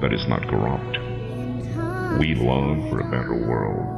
that is not corrupt. We long for a better world.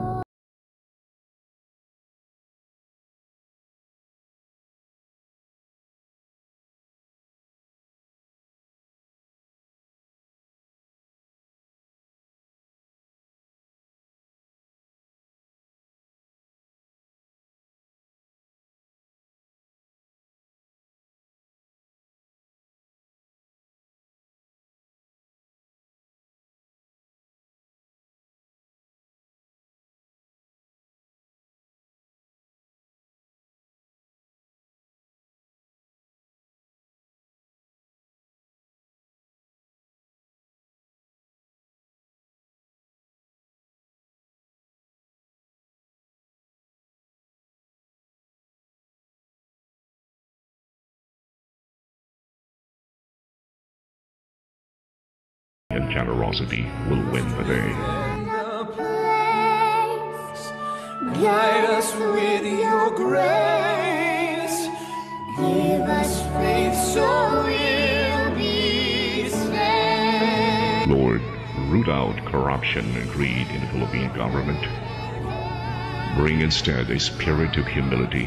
And generosity will win the day. Guide us with your grace. Give us faith so we'll be saved. Lord, root out corruption and greed in the Philippine government. Bring instead a spirit of humility,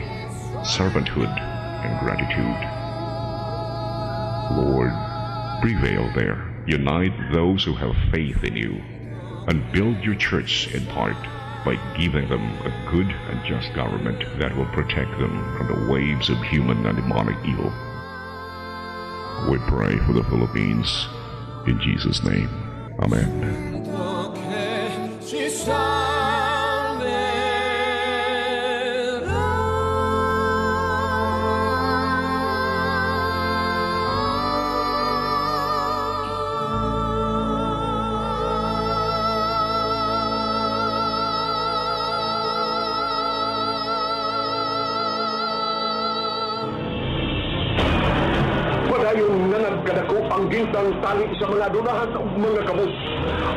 servanthood, and gratitude. Lord, prevail there. Unite those who have faith in you, and build your church in part by giving them a good and just government that will protect them from the waves of human and demonic evil. We pray for the Philippines in Jesus' name. Amen. Padayon nga nagkadako ang gintang tali sa mga dunahan ug mga kabus.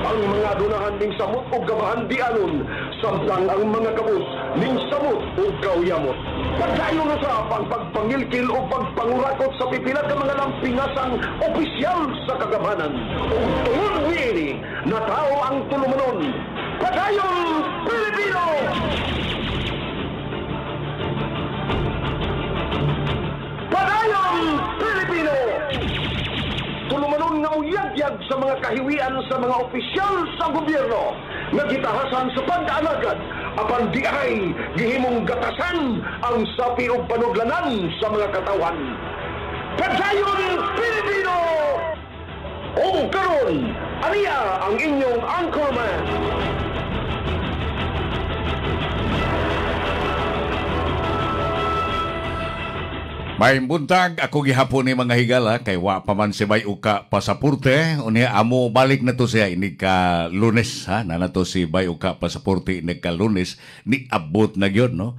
Ang mga dunahan ning samot ug gabahan di anon, samtang ang mga kabus ning samot ug kauyamot. Padayon na sa pagpangilkil o pagpangurakot sa pipila ka mga lampingasang opisyal sa kagamanan. Ug tungod niini, natao ang tulumanon. Padayon Pilipino! Padayon Pilipino! Tulumanon nga uyagyag sa mga kahiwian sa mga opisyal sa gobyerno nga gitahasan sa pagdaalagad apan di ay gihimong gatasan ang sapi o panudlanan sa mga katawan. Padayon Pilipino! O karon, aniya ang inyong anchorman. May buntag ako gihapon ni mga higala kay wa pa man si may uka pasaporte unya amo balik na to siya ini ka Lunes ha na to si bay uka pasaporte ini ka Lunes ni abot na gyud no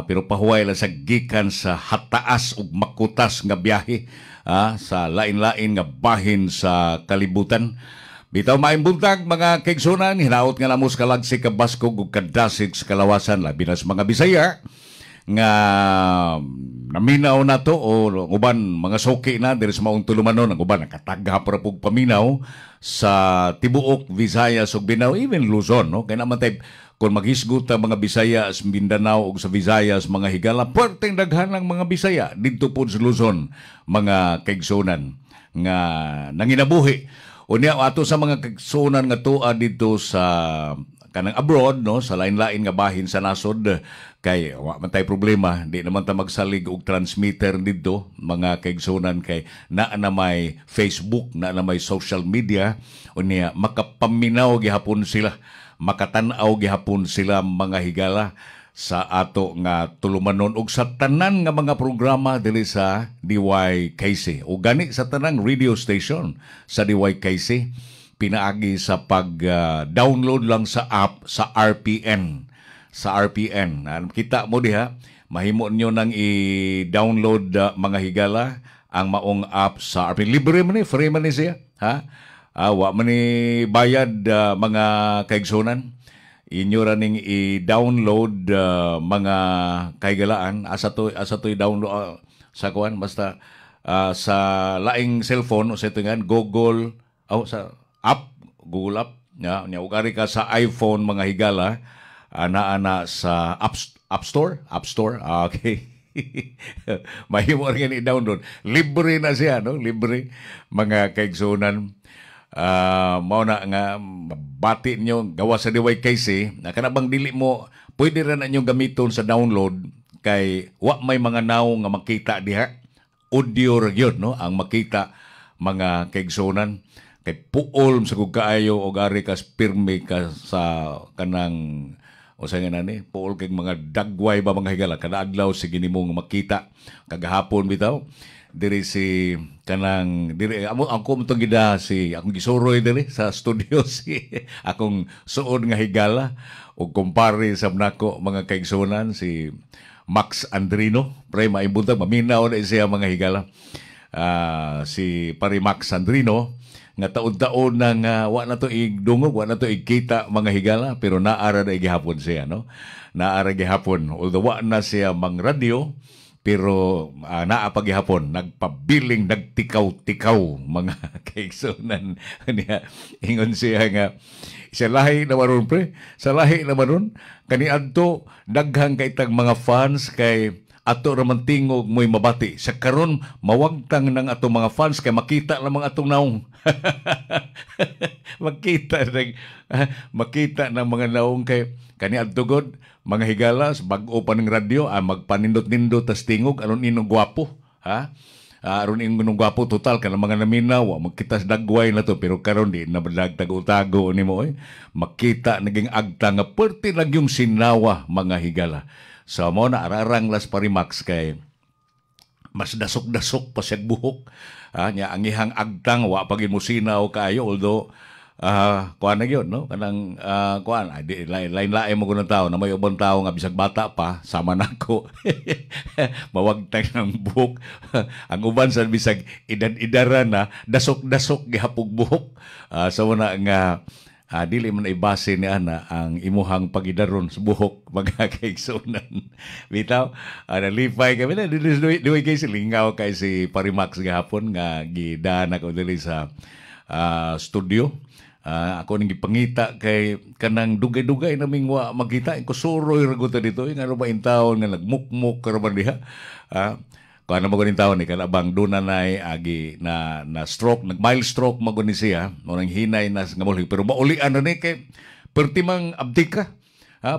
pero pahuway lang sa gikan sa hataas ug makutas nga biyahe sa lain-lain nga bahin sa kalibutan. Bitaw maayong buntag mga kaigsunan hinaot nga namos kalagsi ka baskog ug kadasig sa kalawasan labi na sa mga Bisaya nga naminaw na to o uban mga soki na diri sa maong tulumanon ang uban nakatagha para pug paminaw sa tibuok Visayas ug Mindanao even Luzon no kay naman tay kung maghisgot ang mga Bisaya sa Mindanao ug sa Visayas mga higala perteng daghan ang mga Bisaya didto pod sa Luzon mga kaigsunan nga nanginabuhi unya ato sa mga kaigsunan nga tuwa dito sa kanang abroad no sa lain-lain nga bahin sa nasod kay wa man tay problema di naman ta magsalig og transmitter didto mga kaigsunan kay naa na may Facebook naa na may social media unya makapaminaw gihapon sila makatan-aw gihapon sila mga higala sa ato nga tulumanon ug sa tanan nga mga programa dili sa DYKC o gani sa tanang radio station sa DYKC pinaagi sa pag-download lang sa app sa RPN. Sa RPN. Kita mo diha, mahimo nyo nang i-download mga higala ang maong app sa RPN. Libre man ni, free man ni siya. Wa man ni bayad mga kaigsunan. Inyo raning i-download mga kaigalaan. Asa to i-download sa kuan basta sa laing cellphone o sa ito nga Google sa app Google App, nya ugari ka sa iPhone mga higala, ana sa App Store, okay. Mahimo rin i-download. Libre na siya, no? Libre mga kaigsunan. Mao na nga bati nyo gawa sa DYKC na kanabang dili mo pwede ra na nyo gamiton sa download kay wa may mga naw nga makita diha. Audio ra gyud, no? Ang makita mga kaigsunan kay puol sa kung kaayo o gari ka pirmi ka sa kanang o sa nga nani, puol kay mga dagway ba mga higala, kada adlaw sige nimong makita, kagahapon bitaw, diri si kanang, diri, ako mong gida si, akong gisuroy diri sa studio si, akong suod nga higala, o kumpare sa nako mga kaigsunan, si Max Andrino, pre maibuntag, maminaw na siya mga higala, si pare Max Andrino, nga taon-taon nang wa na to igdungog, wa na to igkita mga higala, pero naara na igihapon siya, no? Naara gihapon. Although wa na siya mang radio, pero naa pa gihapon, nagpabiling, nagtikaw-tikaw mga kaigsunan niya. Ingon siya nga, sa lahi na maron, pre, sa lahi na maron, kaniadto, daghang kaitang mga fans kay ato raman tingog mo'y mabati. Sa karon mawagtang ng atong mga fans kay makita lamang atong naong. makita ng mga naong kay kaniadto god mga higala bag-o pa ng radyo magpanindot-nindot tas tingog aron inong gwapo, ha? Aron inong gwapo total kana mga naminaw magkita sa dagway na to pero karon di na tago-tago nimo makita naging agta nga perti lang yung sinawa mga higala. So, mo na ararang las parimax kay mas dasok-dasok pa siya buhok. Nya ang ihang agtang wa pagin mo sinaw kayo although kuan na yun, no? Kanang kuan lain-lain mo kunang tao na may ubang tao nga bisag bata pa sama nako. Mawagtang ng buhok. Ang uban sa bisag edad-edaran na dasok-dasok gihapog buhok. So na nga dili man ibase ni ana ang imuhang pagidaron sa buhok mga kaigsunan. Bitaw, nalipay kami na duwi kay silingaw kay si Parimax gahapon nga gidaan ako dili sa studio. Ako nang gipangita kay kanang dugay-dugay naming wa makita ko suroy ra gud dito nga ba intawon nga nagmukmuk karon diha. Kung ano magaling tao ni kanabang dunanay agi na stroke, nag-mild stroke maguni siya, nang hinay na ngamuli. Pero maulian na ni kay pertimang abdika.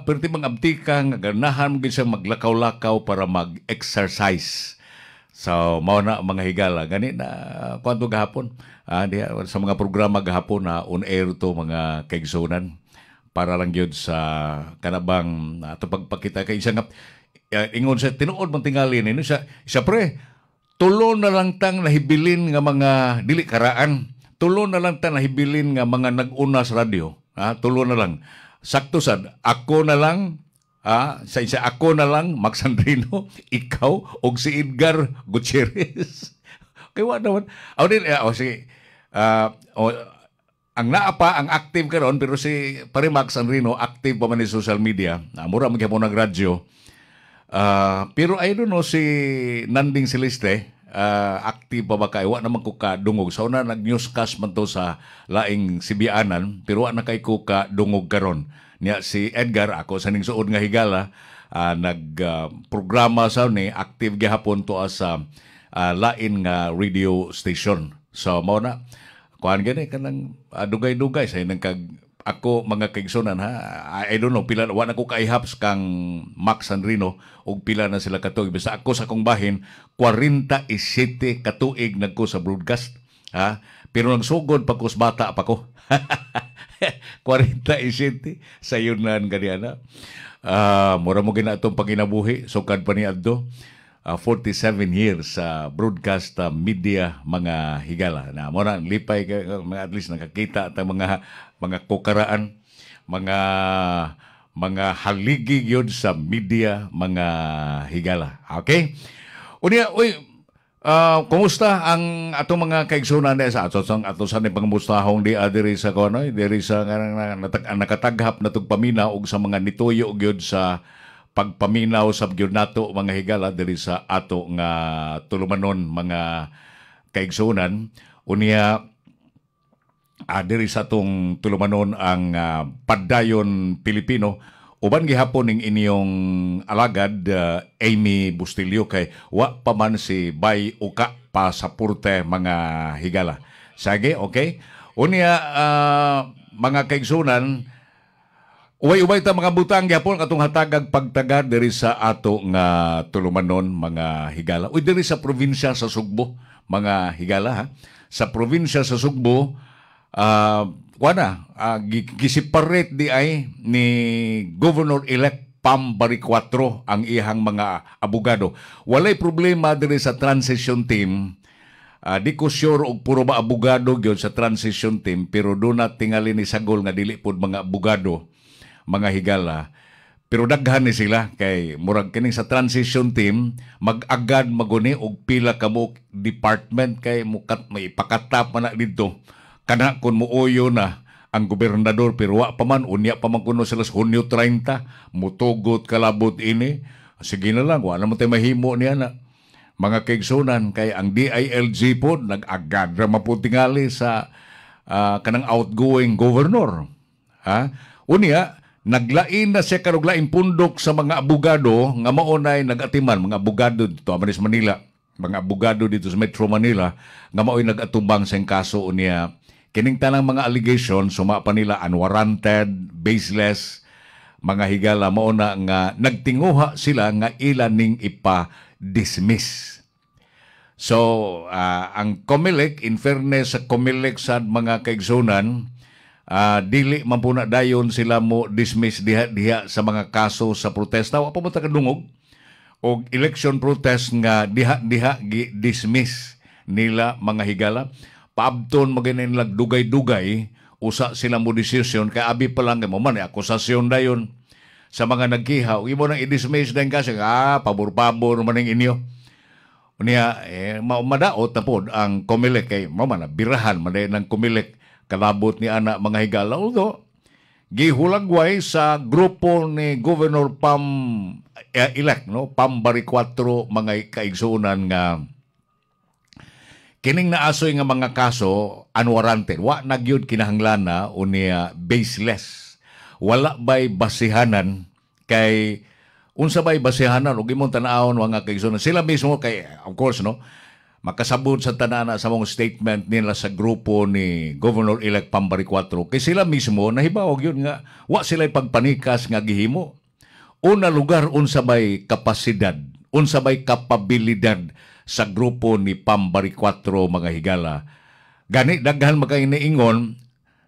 Pertimang abdika nga ganahan mo siya maglakaw-lakaw para mag-exercise. So, mao na mga higala. Gani na kwanto gahapon. Sa mga programa gahapon na on-air to mga kaigsunan. Para lang yun sa kanabang ito pagpakita kay isang ingon sa tinuod mong tingali nino siya pre tulo na lang tang nahibilin nga mga dili karaan, tulo na lang tang nahibilin nga mga nag-una sa radyo, tulo na lang sakto sad ako na lang sa isa ako na lang Max Andrino, ikaw og si Edgar Gutierrez. Kay wa naman sige ang naapa ang active karon pero si pare Max Andrino active pa man sa social media, mura magyapon ng radyo. Pero I don't know si Nanding Celeste active pa ba kay wa naman ko ka dungog sa una nag-newscast man to sa laing Sibianan pero wa na kay ko ka dungog karon niya si Edgar ako sa ning suod nga higala programa sa ni active gihapon to sa lain nga radio station. So mao na kuan gani kanang dugay-dugay sa nang kag ako mga kaigsunan I don't know pila wa na ko kaihaps kang Max Andrino og pila na sila katuig basta ako sa akong bahin 47 katuig nagko sa broadcast pero nagsugod pa ko bata pa ko 47 sa yunan kaniana mura mo gina atong panginabuhi sukad pa ni adto 47 years sa broadcast media mga higala na mo na lipay mga at least nakakita ta mga kukaraan mga haligi yun sa media mga higala. Okay? Unya kumusta ang atong mga kaigsunan sa ato sa ni pangmustahong diri sa kono diri sa nakataghap na tug paminaw og sa mga nituyo gyud sa pagpaminaw sa gyud nato mga higala diri sa ato nga tulumanon mga kaigsunan. Unya diri sa tong tulumanon ang Padayon Pilipino. Uban gihapon ning inyong alagad Amy Bustilio kay wa pa man si Bay Uka Pasaporte mga higala. Sige, okay? Unya mga kaigsunan, ubay-ubay ta mga butang gihapon katong hatagag pagtagad diri sa ato nga tulumanon mga higala. Uy diri sa probinsya sa Sugbo mga higala ha. Sa probinsya sa Sugbo gisiparate di ay ni Governor-elect Pam Bariccuatro ang ihang mga abogado. Walay problema diri sa transition team. Di ko sure og puro ba abogado gyud sa transition team pero do na tingali ni sagol nga dili pod mga abogado mga higala. Pero daghan ni sila kay murag kining sa transition team mag-agad maguni og pila ka mo department kay mukat may ipakatap man na didto. Kana kun muuyo na ang gobernador pero wa pa man unya pa man kuno sila sa Hunyo 30 mutugot kalabot ini. Sige na lang wa na mo tay mahimo niya na mga kaigsunan kay ang DILG po nag-agad ra maputingali sa kanang outgoing governor. Unya naglain na siya karuglaing pundok sa mga abogado nga maunay nagatiman mga abogado dito sa Manila, mga abogado dito sa Metro Manila nga maoy nagatubang sa kaso unya. Kining tanang mga allegation suma pa nila unwarranted, baseless, mga higala mauna nga nagtinguha sila nga ilan ning ipa-dismiss. So, ang COMELEC, in fairness sa COMELEC sa mga kaigsunan, dili man po na dayon sila mo dismiss diha sa mga kaso sa protesta. Wa pa mo kadungog o election protest nga diha dismiss nila mga higala. Paabton maganin lang dugay-dugay usa sila mo decision kay abi pa lang mo man akusasyon dayon sa mga nagkihaw imo nang i-dismiss din kasi pabor-pabor man ning inyo unya madaot na pod ang COMELEC kay mo man birahan man ng COMELEC kalabot ni ana mga higala although gihulagway sa grupo ni Governor Pam elect Pam Bariccuatro mga kaigsunan nga kining naasoy nga mga kaso unwarranted wa nagyud kinahanglan na unya baseless wala bay basihanan kay unsa bay basihanan ug imong tan-awon mga kaigsunan sila mismo kay of course makasabot sa tanana sa mong statement nila sa grupo ni Governor-elect Pam Bariccuatro kay sila mismo nahibawog yun nga wa sila pagpanikas nga gihimo una lugar unsa bay kapasidad unsa bay kapabilidad sa grupo ni Pam Bariccuatro mga higala. Gani daghan makainiingon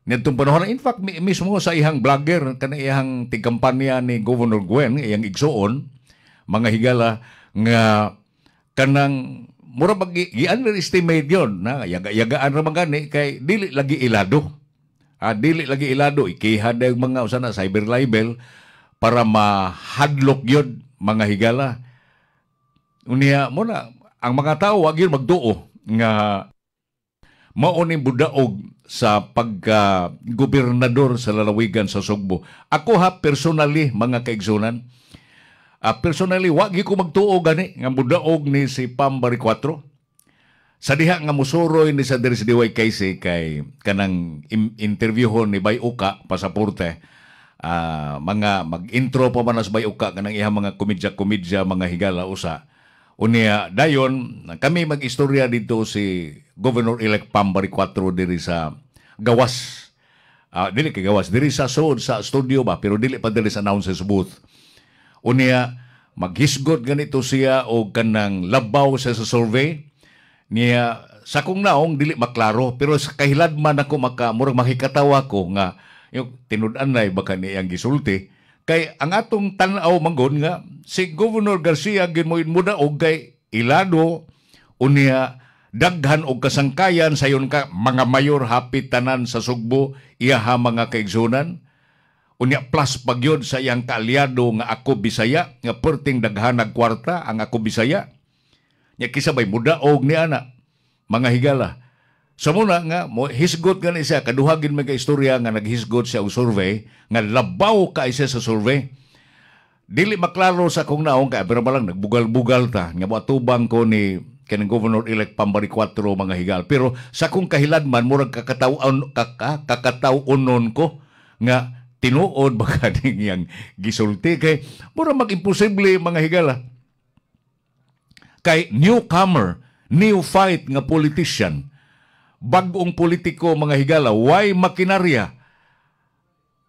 nitong panahon in fact mismo sa ihang vlogger kana ihang tigkampanya ni Governor Gwen iyang igsuon mga higala nga kanang mura gi-underestimate yon na yagaan ra magani kay dili lagi ilado. Dili lagi ilado ikihad ang mga usa na cyber libel para mahadlok yon mga higala. Unya mo na ang mga tao wag yun magduo nga mauning budaog sa pagka-gobernador sa lalawigan sa Sugbo. Ako personally mga kaigsunan, personally wag ko magtuo gani nga budaog ni si Pam Bariccuatro. Sa diha nga musuroy ni sa diri sa DYKC kay kanang interviewon ni Bay Uka Pasaporte. Mga mag-intro pa man sa Bay Uka kanang ihang mga komedya mga higala usa. Unya dayon kami mag-istorya dito si Governor-elect Pam Bariccuatro diri sa gawas. Dili kay gawas diri sa studio ba pero dili pa diri sa announcer's booth. Unya maghisgot ganito siya og kanang labaw sa survey niya sa kung naong dili maklaro pero sa kahiladman ako murag makikatawa ko nga yung tinud-an nay baka niyang gisulti. Kay ang atong tan-aw manggon nga si Governor Garcia ginmoin muda og kay ilado unya daghan og kasangkayan sayon ka mga mayor hapit tanan sa Sugbo iyaha mga kaigsunan unya plus pagyod sa iyang kaalyado nga ako Bisaya nga perting daghan nagkwarta ang ako Bisaya nya kisabay muda og ni ana mga higala. Sa muna nga, hisgot nga ni siya, kaduhagin may ka-istorya nga naghisgot siya og survey, nga labaw ka siya sa survey. Dili maklaro sa kung naong, kaya pero malang nagbugal-bugal ta, nga matubang ko ni kanang governor-elect Pambari 4 mga higal. Pero sa kong kahiladman, murag kakataunon ko nga tinuod baka yang gisulti kay mura mag-imposible mga higala. Kay newcomer, neophyte nga politician, bag-ong politiko mga higala, why makinarya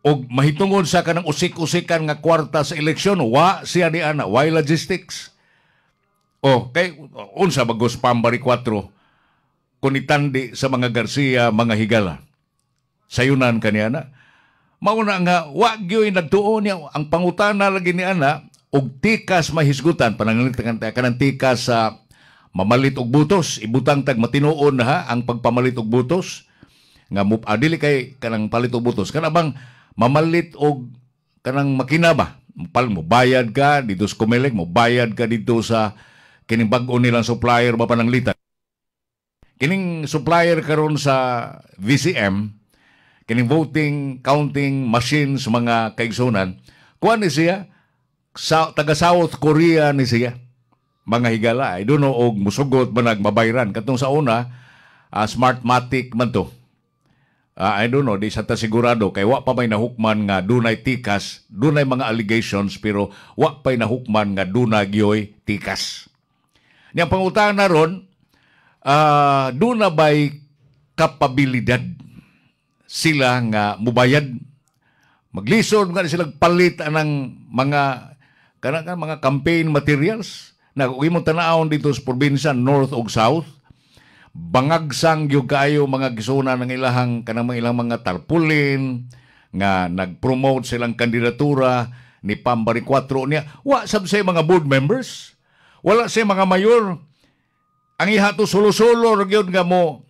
og mahitungod sa kanang usik-usikan nga kwarta sa eleksyon, wa siya ni ana, why logistics? Kay unsa bagos Pambari 4 kung itandi sa mga Garcia mga higala. Sayunan kaniya na. Mauna nga, wag yo'y nagtuon niya, ang pangutana lagi ni ana, og tikas mahisgutan, panangalitan kanang tikas sa mamalit og butos, ibutang tag matinuon na ha, ang pagpamalit og butos, nga dili kay kanang palit og butos, kanabang mamalit og kanang makina ba, mo bayad ka, dito sa Comelec, mo bayad ka dito sa kining bag-o nilang supplier ba pananglitan. Kining supplier karon sa VCM, kining voting counting machines mga kaigsunan, kuan ni siya taga South Korea ni siya mga higala. I don't know og musugot ba nagmabayran katong sa una Smartmatic man to. I don't know, di sa ta sigurado kay wa pa may nahukman nga dunay tikas, dunay mga allegations pero wa pa nahukman nga dunay gyoy tikas. Niyang pangutana na ron, duna ba'y kapabilidad sila nga mubayad, maglison nga silang palit ng mga mga campaign materials na kung imong tanawon dito sa probinsya North ug South, bangagsang yung kayo mga gisuna ng ilang mga tarpulin nga nag-promote silang kandidatura ni Pambari 4 niya. Wa sab say mga board members, wala say mga mayor. Ang ihato solo-solo gyud nga mo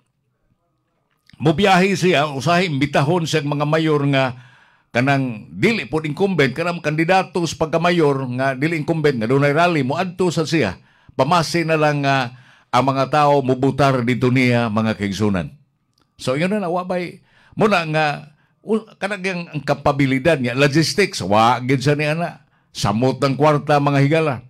biyahe siya, usahay imbitahon sa mga mayor nga kanang dili po incumbent, kanang kandidato sa pagkamayor nga dili incumbent nga dunay rally mo adto sa siya. Pamasi na lang nga ang mga tao mubutar dito niya mga kaigsunan. So yun na wabay muna nga kanang ang kapabilidad niya, logistics, wa gid sa niya na samot ng kwarta mga higala.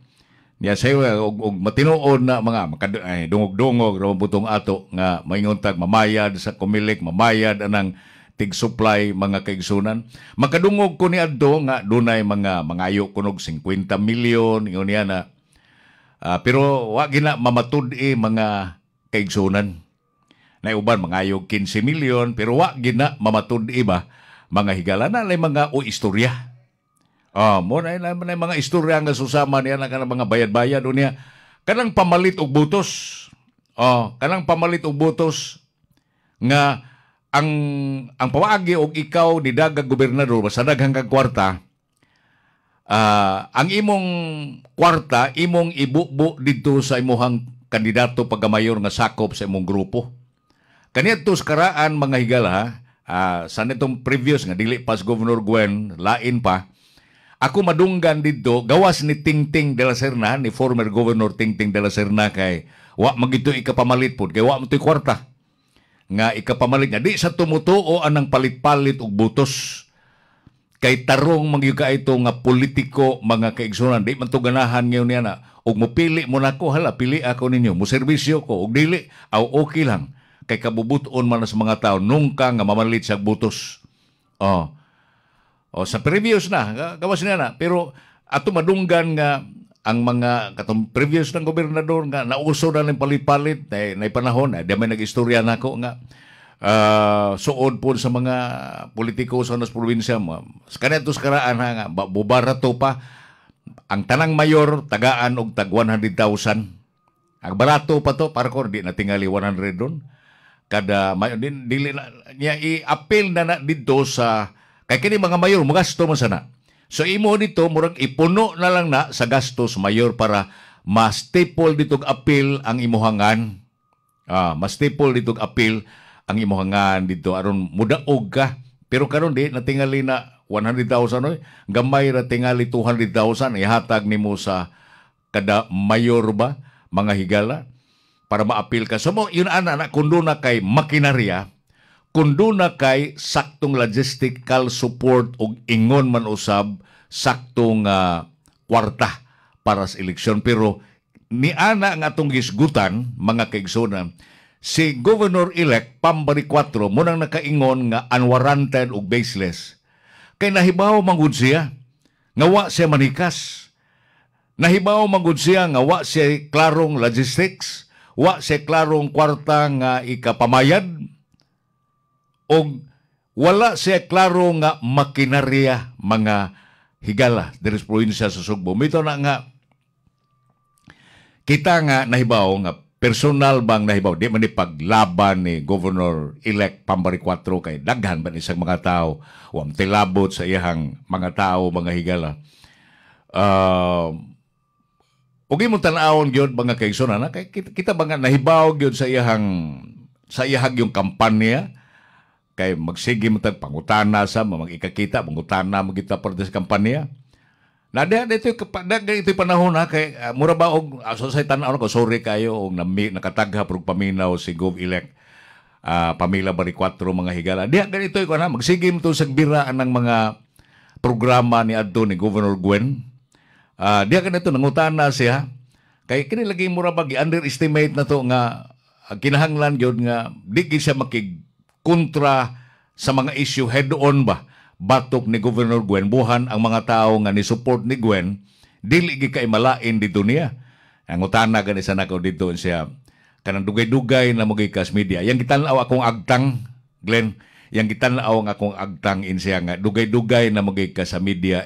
Niya sayo og matinuod na mga dungog-dungog ra butong ato nga maingontag mamayad sa Comelec, mamayad anang tig-supply mga kaigsunan. Makadungog ko ni adto nga dunay mga ayo kunog 50 milyon ingon niya na. Pero wa gina mamatud-i mga kaigsunan. Na uban mga ayo 15 milyon pero wa gina mamatud-i ba mga higala na lay mga istorya. Mo na mga istorya nga susama niya na kanang mga bayad-bayad niya. Kanang pamalit og butos. Kanang pamalit og butos nga ang pawaagi og ikaw ni dagang gobernador sa daghang kag kwarta. Ang imong kwarta imong ibubo dito sa imuhang kandidato pagkamayor nga sakop sa imong grupo. Kaniadto sa karaan mga higala sa nitong previous nga dili pas Governor Gwen lain pa. Ako madunggan dito, gawas ni Tingting de la Serna, ni former Governor Tingting de la Serna kay wa magito ikapamalit po, kay wa mo ito'y kwarta. Nga ikapamalit nga, di sa tumutuo anang palit-palit og butos. Kay tarong magyuga ito nga politiko mga kaigsunan, di man to ganahan ngayon niya na, og mupili mo na ko, hala, pili ako ninyo, mo serbisyo ko, og dili, aw okay lang. Kay kabubuton man sa mga tao, nung ka nga mamalit sa butos. Sa previous na, gawas niya na. Pero ato madunggan nga ang mga katong previous ng gobernador nga nauso na ng palit-palit na panahon. Di may nag-istorya na ako nga suod po sa mga politiko sa nas probinsya. Kanito sa karaan nga, bubarato pa. Ang tanang mayor, tagaan og tag 100,000. Ang barato pa to, para ko, di natingali 100 doon. Kada mayor, dili na, niya i-appeal na dito sa kay kini mga mayor, magasto man sana. So imo dito, murag ipuno na lang na sa gastos mayor para ma-staple dito appeal ang imuhangan. Ma-staple dito appeal ang imuhangan dito. Aron mudaog ka. Pero karon di, natingali na 100,000. Gamay na tingali 200,000. Ihatag nimo sa kada mayor ba, mga higala, para ma-appeal ka. So mo, yun ana, kundo na kay makinarya, kundo na kay saktong logistical support o ingon man usab saktong kwarta para sa eleksyon. Pero ni ana nga atong gisgutan mga kaigsunan, si Governor-elect Pambari 4 munang nakaingon nga unwarranted ug baseless. Kay nahibaw manggod siya nga wa siya manikas. Nahibaw manggod siya nga wa siya klarong logistics, wa siya klarong kwarta nga ikapamayad, o wala siya klaro nga makinarya mga higala diri sa probinsya sa Sugbo. Mito na nga kita nga nahibaw nga personal bang nahibaw, di man ni paglaban ni Governor-elect Pambari 4 kay daghan ba isang mga tao wam tilabot sa iyang mga tao, mga higala. Ug imong tan-awon gyud mga kaigsunan, kay kita ba nga nahibaw gyud sa iyang yung kampanya, kay magsige mo tag pangutana sa magikakita pangutana mo kita para sa kampanya. Nada dito panahon na kay mura ba og sa tan-aw ko sorry kayo og nakatagha og paminaw si Gov-elect Pamela Bari 4 mga higala. Diha ganito ko na magsige mo to sa biraan ng mga programa ni adto ni Governor Gwen. Diha ganito nangutana siya kay kini lagi mura ba gi-underestimate na to nga kinahanglan gyud nga di gid siya kontra sa mga issue head-on ba batok ni Governor Gwen, buhan ang mga tao nga ni support ni Gwen dili gi kay malain dito niya. Ang utana gani sa nako dito siya kanang dugay-dugay na mo gikas media. Yang gitan-aw akong agtang, Glenn, yang gitan-aw nga akong agtang siya nga dugay-dugay na mo gikas sa media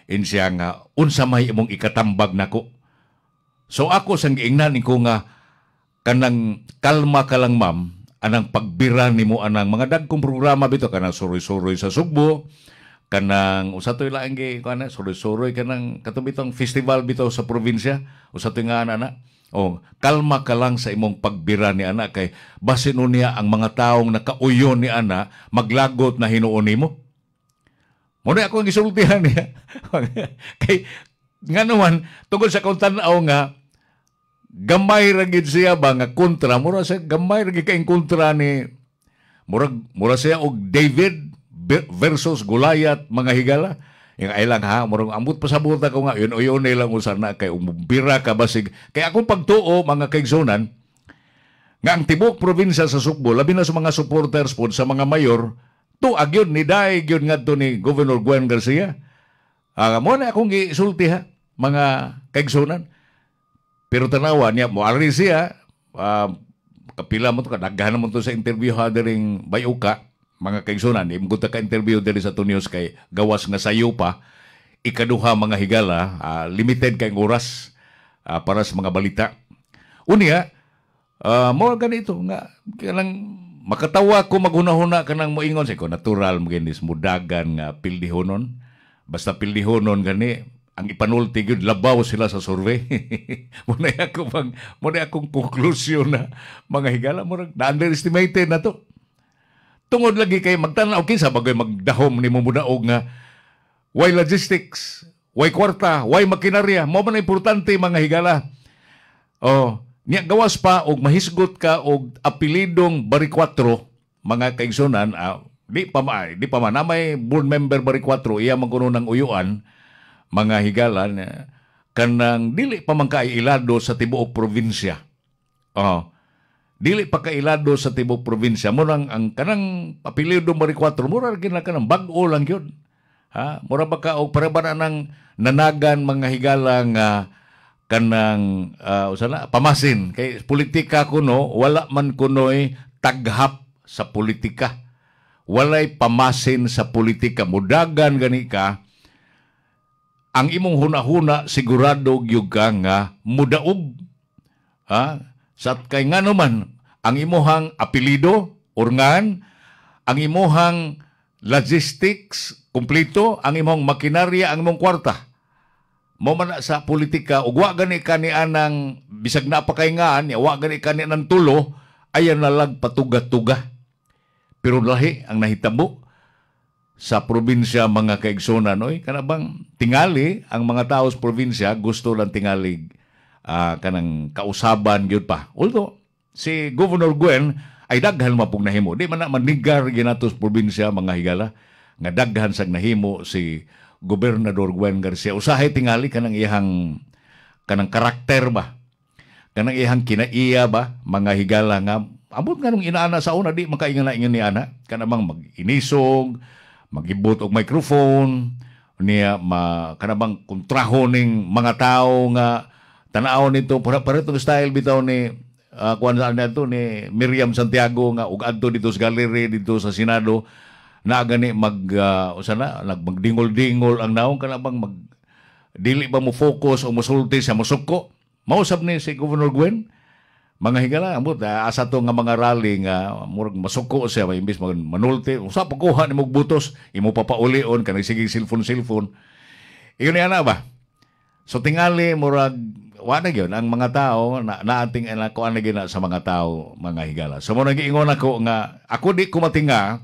siya nga unsa may imong ikatambag nako. So ako sang giingnan ko nga kanang kalma ka lang ma'am, anang pagbira nimo anang mga dagkong programa bito kanang suroy-suroy sa Sugbo, kanang usa toy laang gi kana suroy-suroy kanang katong festival bito sa probinsya, usa toy nga ana. O kalma ka lang sa imong pagbira ni ana kay basin unya ang mga taong nakauyon ni ana maglagot na hinuon nimo. Mo na ako gisultihan niya. Kay nga naman tungod sa tan-aw nga gamay ra gid siya ba nga kontra, mura siya gamay ra gid kay kontra ni mura siya og David versus Goliath mga higala. Yung ay lang ha, murang ambot pasabot ako nga yun lang usana kay umbira ka basig kay akong pagtuo mga kaigsunan nga ang tibok probinsya sa Sugbo labi na sa mga supporters pod sa mga mayor tuag yun ni daig yun ngadto ni Governor Gwen Garcia. Mo na akong gisulti ha mga kaigsunan. Pero tanawa niya, moari siya, kapila mo to, kadaghan mo to sa interview ha daring Bayuka, mga kaigsunan, imguta ka interview dari sa Tunios kay gawas nga sayo pa, ikaduha mga higala, limited kay oras para sa mga balita. Unya, mo ganito nga, kanang makatawa ko maghuna-huna kanang moingon, say ko natural mo ginis, mudagan nga pildihonon, basta pildihonon gani, ang ipanulti gyud labaw sila sa survey. Muna akong konklusyon na mga higala mo na underestimated na to. Tungod lagi kay magtanaw kinsa bagay magdahom ni mo mudaog nga why logistics, why kwarta, why makinarya, mo man importante mga higala. Niya gawas pa og mahisgot ka og apelidong Bari 4 mga kaigsunan, di pa man may board member Bari 4 iya man kuno ng uyuan mga higala kanang dili pa man kailado sa tibuok probinsya. Dili pa kailado sa tibuok probinsya. Murang ang kanang apelyido Bari 4 mura gina kanang bag-o lang yun. Mura ba ka og para ba nang nanagan mga higala nga kanang usana pamasin kay politika kuno wala man kunoy taghap sa politika. Walay pamasin sa politika. Mudagan gani ka ang imong huna-huna sigurado gyud ka nga mudaog. Sa kay ngano man ang imuhang apelyido orngan, ang imuhang logistics kumpleto, ang imong makinarya, ang imong kwarta. Mo man sa politika ug wa gani kani anang bisag na pa kay ngaan, wa gani kani nang tulo ayan na lang patuga-tuga. Pero lahi ang nahitabo sa probinsya mga kaigsunan, kanabang tingali ang mga tao sa probinsya gusto lang tingali kanang kausaban gyud pa. Although si Governor Gwen ay daghan mapug nahimo, di man na manigar ginatos probinsya mga higala nga daghan sang nahimo si Gobernador Gwen Garcia. Usahay tingali kanang iyang kanang karakter ba, kanang ihang kinaiya ba, mga higala nga, abot nga nung inaana sa una, di makaingan na ingon ni ana, kanamang mag-inisog, mag-ibot og microphone, niya, kanamang kontraho ning mga tao nga, tanaw nito, para itong style bitaw ni, kuwan saan na ito, ni Miriam Santiago nga, ug adto dito sa gallery, dito sa Senado, na gani magdingol-dingol ang naong kanabang dili ba mo focus o musulti sa musuko. Mausap ni si Governor Gwen, mga higala, asa to nga mga rally nga murag masuko siya, imbis manulti, usa pagkuha ni mong butos, imo papaulion, kanang sige cellphone. Iyon na ba? So tingali, murag, wala yun, ang mga tao, naating kuan na gina sa mga tao, mga higala. So muna giingon ako nga, ako di kumatinga,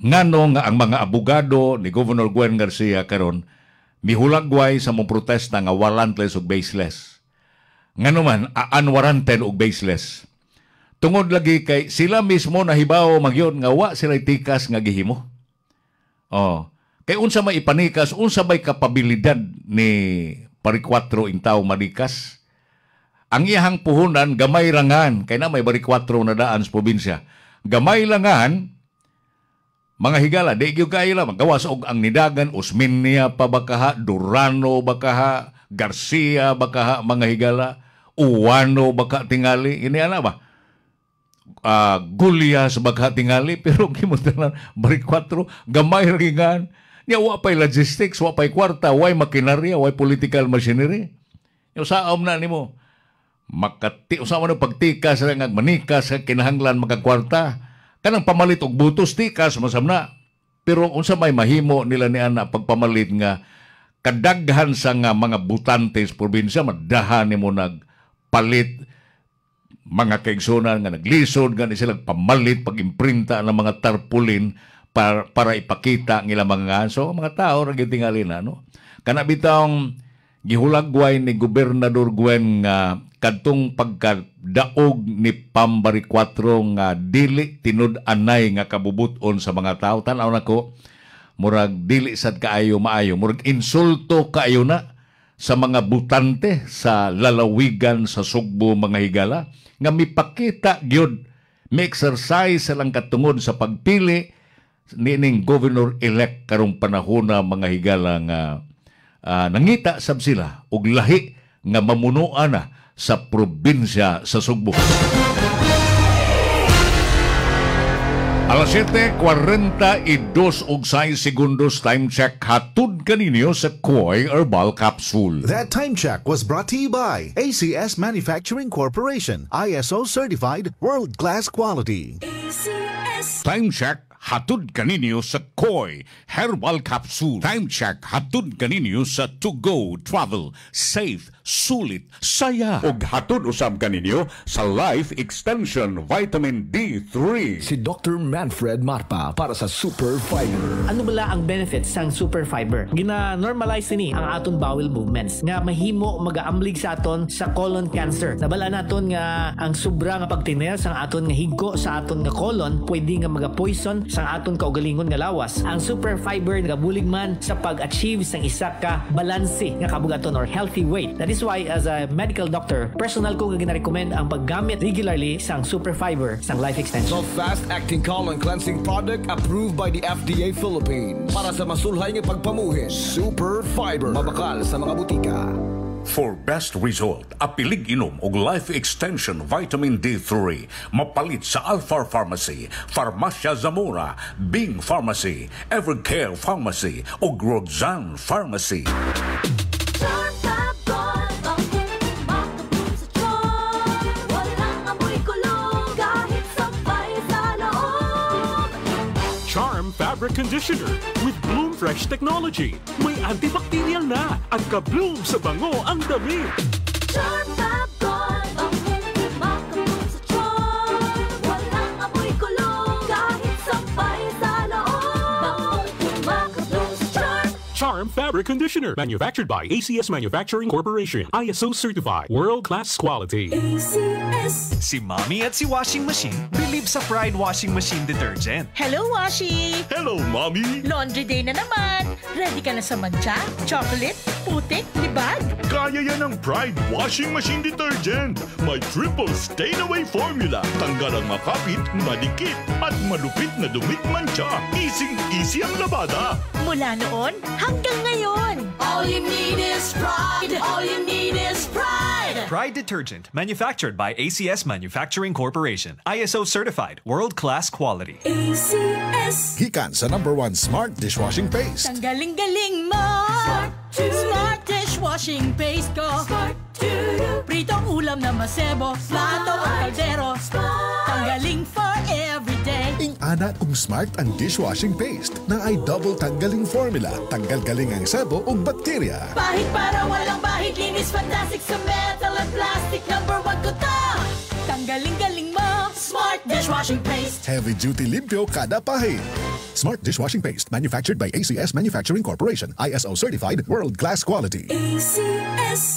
ngano nga ang mga abogado ni Governor Gwen Garcia karon mihulagway sa mong protesta nga warrantless ug baseless. Ngano man unwarranted ug baseless. Tungod lagi kay sila mismo nahibaw magyon nga wa sila tikas nga gihimo. Kay unsa may ipanikas, unsa may kapabilidad ni Baricuatro intaw marikas. Ang iyang puhunan gamay rangan kay na may Baricuatro na daan sa probinsya. Gamay langan mga higala, di gyud kayo lang, magawas og ang nidagan, Usmin niya pa bakaha, Durano bakaha, Garcia bakaha, mga higala, Uwano baka tingali, ini ana ba? Gulyas bakaha tingali, pero kimuntanan, Baricuatro, gamay ringan, niya wapay logistics, wapay kwarta, way makinarya, way political machinery. Yung saom na nimo, usama na pagtikas, manikas, kinahanglan makakwarta, kanang pamalit og butos tikas masam na. Pero unsa may mahimo nila ni ana pagpamalit nga kadaghan sa nga mga butante sa probinsya madahan nimo nagpalit mga kaigsunan nga naglisod nga sila pamalit pag-imprinta ng mga tarpaulin para ipakita ng ilang mga mga tao ra gyud tingali na no. Kana bitong gihulagway ni Gobernador Gwen nga kadtong pagkadaog ni Baricuatro nga dili tinud-anay nga kabubuton sa mga tao. Tanaw nako murag dili sad kaayo maayo, murag insulto kaayo na sa mga butante sa lalawigan sa Sugbo, mga higala, nga mipakita gyud may exercise silang katungod sa pagpili nining governor-elect karong panahon na, mga higala, nga nangita sab sila og lahi nga mamunuan na sa probinsya sa Sugbo. Alas 7:42 og 6 segundos, time check hatod kaninyo sa Koy Herbal Capsule. That time check was brought to you by ACS Manufacturing Corporation, ISO certified world-class quality. Time check hatod kaninyo sa Koy Herbal Capsule. Time check hatod kaninyo sa To Go Travel. Safe, sulit, saya. Og hatod usab kaninyo sa Life Extension Vitamin D3. Si Dr. Manfred Marpa para sa Super Fiber. Ano bala ang benefits sang Super Fiber? Gina-normalize ni ang aton bowel movements nga mahimo magaamblig sa aton sa colon cancer. Nabala naton nga ang sobra nga pagtiner sang aton nga higko sa aton nga colon pwede nga maga-poison sang aton kaugalingon nga lawas. Ang Super Fiber nagabulig man sa pag-achieve sang isa ka balanse nga kabugaton or healthy weight. That is why as a medical doctor, personal ko nga gina-recommend ang paggamit regularly sang Super Fiber sang Life Extension. So fast-acting colon cleansing product approved by the FDA Philippines para sa masulhay nga pagpamuhin. Super Fiber, mabakal sa mga butika. For best result, apilig inom og Life Extension Vitamin D3 mapalit sa Alpha Pharmacy, Farmacia Zamora, Bing Pharmacy, Evercare Pharmacy ug Roxanne Pharmacy. Charm Fabric Conditioner with Bloom Fresh Technology. May antibacterial na at ka-bloom sa bango ang damit. Charm Fab Gold, ang hindi makabloom sa charm. Walang amoy kulong kahit sabay sa loob. Bangong makabloom sa charm. Charm Charm Fabric Conditioner. Manufactured by ACS Manufacturing Corporation. ISO certified. World-class quality. Si Mommy at si Washing Machine believe sa Pride Washing Machine Detergent. Hello, Washi! Hello, Mommy! Laundry day na naman. Ready ka na sa mancha, chocolate, putik, libag? Kaya yan ang Pride Washing Machine Detergent. May triple stain-away formula. Tanggal ang makapit, madikit, at malupit na dumit mancha. Easy ang labada. Mula noon hanggang ngayon. All you need is pride. All you need is pride. Pride Detergent, manufactured by ACS Manufacturing Corporation. ISO certified, world-class quality. ACS. Gikan sa #1 Smart Dishwashing Paste. Ang galing-galing mo. Smart dishwashing paste ko. Pritong ulam na masebo, plato o kaldero. Tanggaling for everyday. Ing-ana kung smart ang dishwashing paste na ay double tanggaling formula. Tanggal galing ang sebo o bakterya. Bahid para walang bahid, linis fantastic sa metal at plastic. #1 ko to. Tanggaling-galing mo. Smart dishwashing paste. Heavy duty limpyo kada pahid. Smart Dishwashing Paste, manufactured by ACS Manufacturing Corporation. ISO certified, world-class quality. ACS.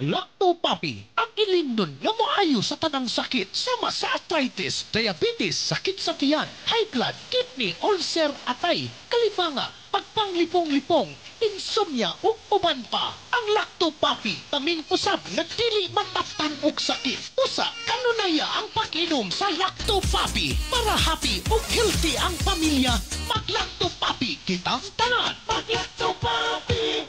Lactopapi, ang ilindon nga moayo sa tanang sakit sama sa arthritis, diabetes, sakit sa tiyan, high blood, kidney, ulcer, atay, kalifanga, pagpanglipong-lipong, insomnia ug uban pa. Ang Lactopapi kaming usab nagdili mataptan og sakit. Usa kanunaya ang pag-inom sa Lactopapi para happy ug healthy ang pamilya. Mag-Lactopapi kitang tanan. Mag-Lactopapi.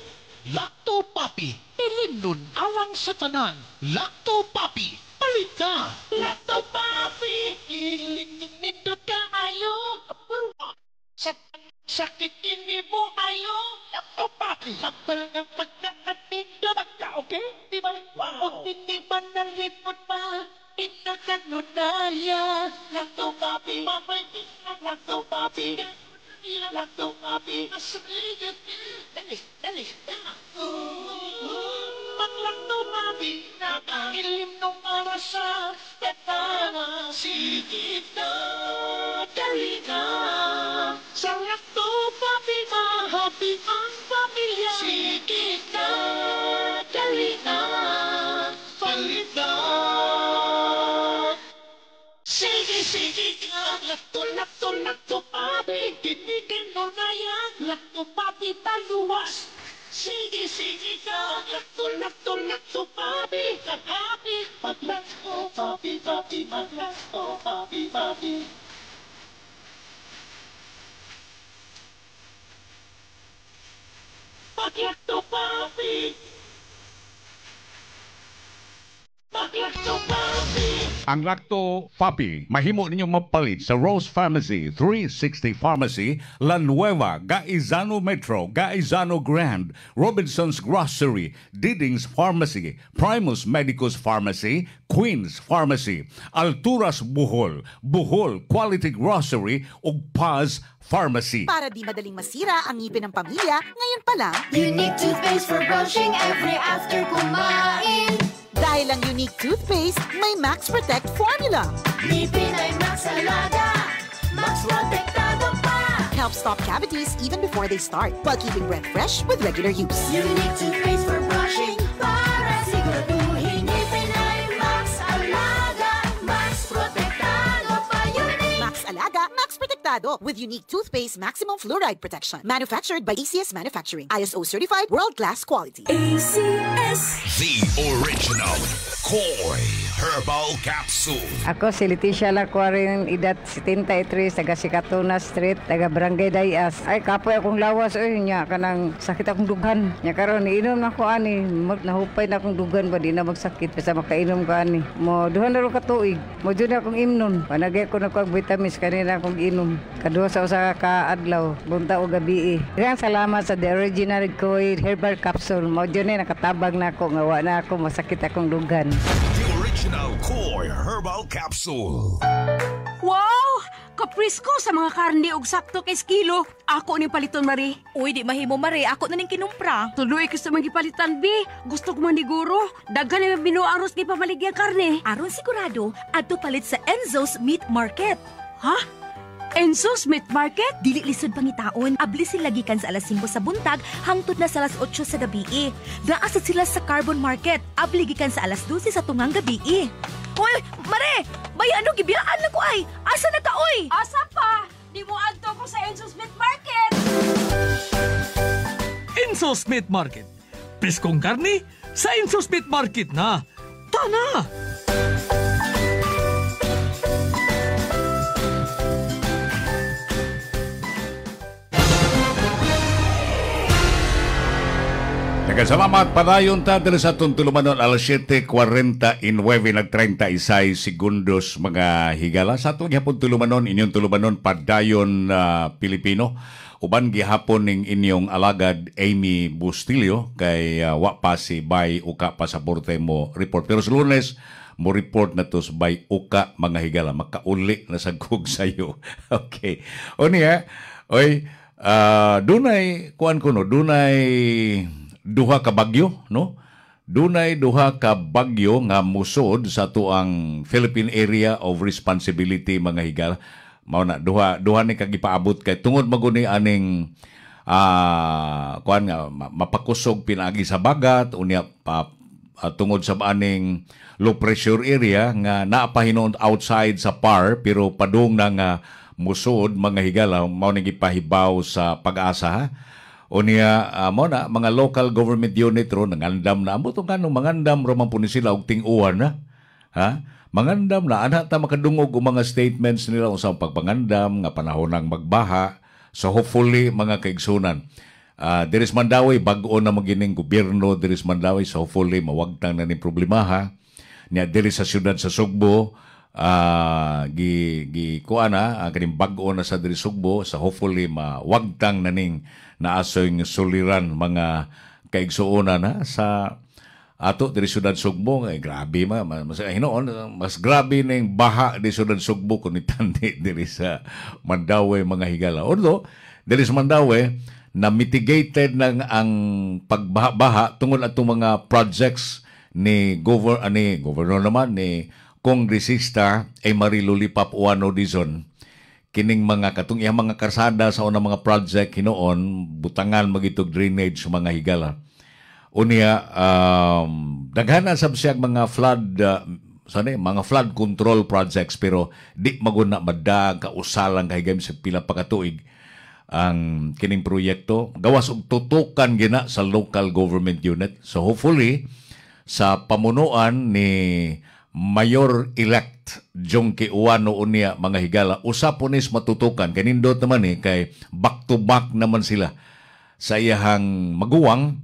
Lactopapi, ilindon alang sa tanan. Lactopapi, palit ka. Lactopapi, ilindon ka ayo. Sakit ini mo ayo. Lactopapi, sabal ng pagkakatindot ka, okay? Di ba? Hindi ba nalipot pa? Inakanunaya. Lactopapi, mamay, Lactopapi. Lactopapi, asaligat. Dali. Mag-Lactopapi, nakailim nung para sa petana. Sigit na, dali na. Sa Lactopapi, mahappy ang pamilya. Sigit na, dali na. Palit na. Sige ka, Lactopapi, kinikin mo na yan, Lactopapi taluwas. Sige ka, Lactopapi, happy, mag-Lactopapi, mag-Lactopapi. Mag-Lactopapi. Ang Lactopapi, mahimo ninyo mapalit sa Rose Pharmacy, 360 Pharmacy, La Nueva, Gaizano Metro, Gaizano Grand, Robinson's Grocery, Diding's Pharmacy, Primus Medicus Pharmacy, Queen's Pharmacy, Alturas Bohol, Bohol Quality Grocery, ug Paz Pharmacy. Para di madaling masira ang ngipin ng pamilya, ngayon pa lang, Unique toothpaste for brushing every after kumain. Dahil ang Unique toothpaste, may Max Protect formula. Ngipin ay Max Alaga, Max Protektado pa. Helps stop cavities even before they start, while keeping breath fresh with regular use. Unique toothpaste for brushing, para siguraduhin ngipin ay Max Alaga, Max Protektado pa. Unique Max Alaga, Max Protektado with Unique toothpaste maximum fluoride protection. Manufactured by ACS Manufacturing. ISO certified, world-class quality. ACS. The original Koi Herbal Capsule. Ako si Leticia Lacuarin, edad 73, taga Sikatuna Street, taga Barangay Dayas. Ay, kapoy akong lawas, nya, kanang sakit akong dugan. Nya karon iinom na ko ani, nahupay na akong dugan ba, di na magsakit, basta makainom ko ani. Mo, duhan na rin katuig, mo dyan akong imnon. Panagay ko na ko ang vitamins, kanina akong inom. Kaduha sa usa ka adlaw, bunta o gabi. Daghang salamat sa The Original Koi Herbal Capsule. Mo dyan nakatabag na ako, ngawa na ako, masakit akong dugan. The original Koi Herbal Capsule. Wow! kaprisko sa mga karne ug sakto kay kilo. Ako ning paliton, Mari. Uy, di mahimo, Mari. Ako na ning kinumpra. Tuloy ko sa mga gipalitan, Bi. Gusto ko maniguro. Daghan na binuaros kay pamaligya karne. Aron sigurado, adto palit sa Enzo's Meat Market. Ha? Enzo's Meat Market? Dili lisod pangitaon. Abli sila gikan sa alas 5 sa buntag hangtod na sa alas 8 sa gabi. Naasa sila sa Carbon Market. Abli gikan sa alas 12 sa tungang gabi. Uy, Mare! Bayano gibiyaan na ko ay! Asa na ka, oy? Asa pa? Di mo adto ko sa Enzo's Meat Market! Enzo's Meat Market. Priskong karni sa Enzo's Meat Market na. Tana! Nagkasalamat padayon ta diri sa atong tulumanon alas 7:49 nag-36 segundos mga higala sa atong gihapon tulumanon inyong tulumanon padayon Pilipino uban gihapon ning inyong alagad Amy Bustilio kay wa pa si Bay Uka pasaporte mo report pero sa Lunes mo report na to sa Bay Uka mga higala makauli na sa kog sayo. Okay. Unya oy dunay kuan kuno dunay duha ka bagyo, no? Dunay duha ka bagyo nga musod sa tuang Philippine Area of Responsibility mga higala. Mao na duha ni kagipaabot kay tungod maguni aning kuan nga mapakusog pinaagi sa bagat unya tungod sa aning low pressure area nga naapahinon outside sa PAR pero padung na nga musod mga higala mao ni gipahibaw sa Pag-asa ha? O niya, mo na, mga local government unit ro, nangandam na. Amo itong kanong mangandam ro man po ni sila og ting-uwan na. Ha? Mangandam na. Ana ta makadungog o mga statements nila usang pagpangandam, nga panahon ng magbaha. So hopefully, mga kaigsunan. Diris Mandawi, bago na magining gobyerno, Diris Mandawi. So hopefully, mawagtang na ni problema ha. Niya, diri sa syudad sa Sugbo, kuana kaning bag-o na sa diri Sugbo sa hopefully mawagtang naning naasoy suliran mga kaigsuonan na sa ato diri syudad Sugbo grabe mas hinoon mas grabe ning baha di syudad Sugbo kun itandi diri sa Mandawi mga higala although diri sa Mandawi na mitigated nang ang pagbaha tungod atong mga projects ni governor naman ni Kongresista Emery Lulipap Uano Dizon kining mga katong iyang mga karsada sa unang mga project hinoon butangan magitog drainage mga higala unya daghana sab siya mga flood mga flood control projects pero di maguna madag kausalang kahigam sa pila pa ka tuig ang kining proyekto gawas og tutukan gina sa local government unit so hopefully sa pamunuan ni Mayor-elect Jongke Uwano unya mga higala usapon is matutukan kanindot naman kay back to back naman sila sa iyahang maguwang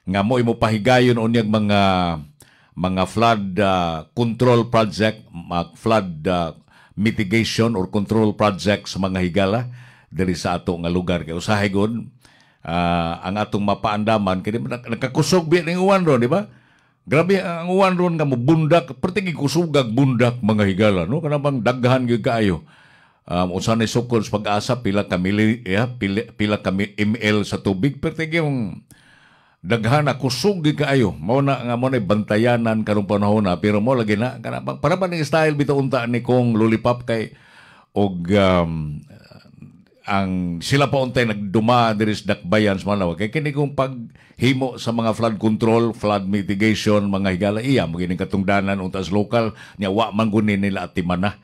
nga mo imo pahigayon unyag mga flood control project flood mitigation or control project sa mga higala diri sa ato nga lugar kay usahay gud ang atong mapaandaman kay nakakusog bi ning uwan ron di ba. Grabe ang uwan ron nga mo bundak, pertigi kusugag bundak mga higala, no? Kanabang daghan gyud kaayo. Usa na sukol sa Pag-asa pila ka ml sa tubig, pertigi yung daghan na kusog gyud kaayo. Mao na nga mo na bantayanan karong panahon na, pero mo lagi na kanabang para ba ning style bitaw unta ni Kong Lulipap kay og ang sila pa untay nagduma diri sa dakbayan sa Malawa kay kini kung paghimo sa mga flood control, flood mitigation mga higala iya magining katungdanan unta sa local nya wa man gunin nila atimana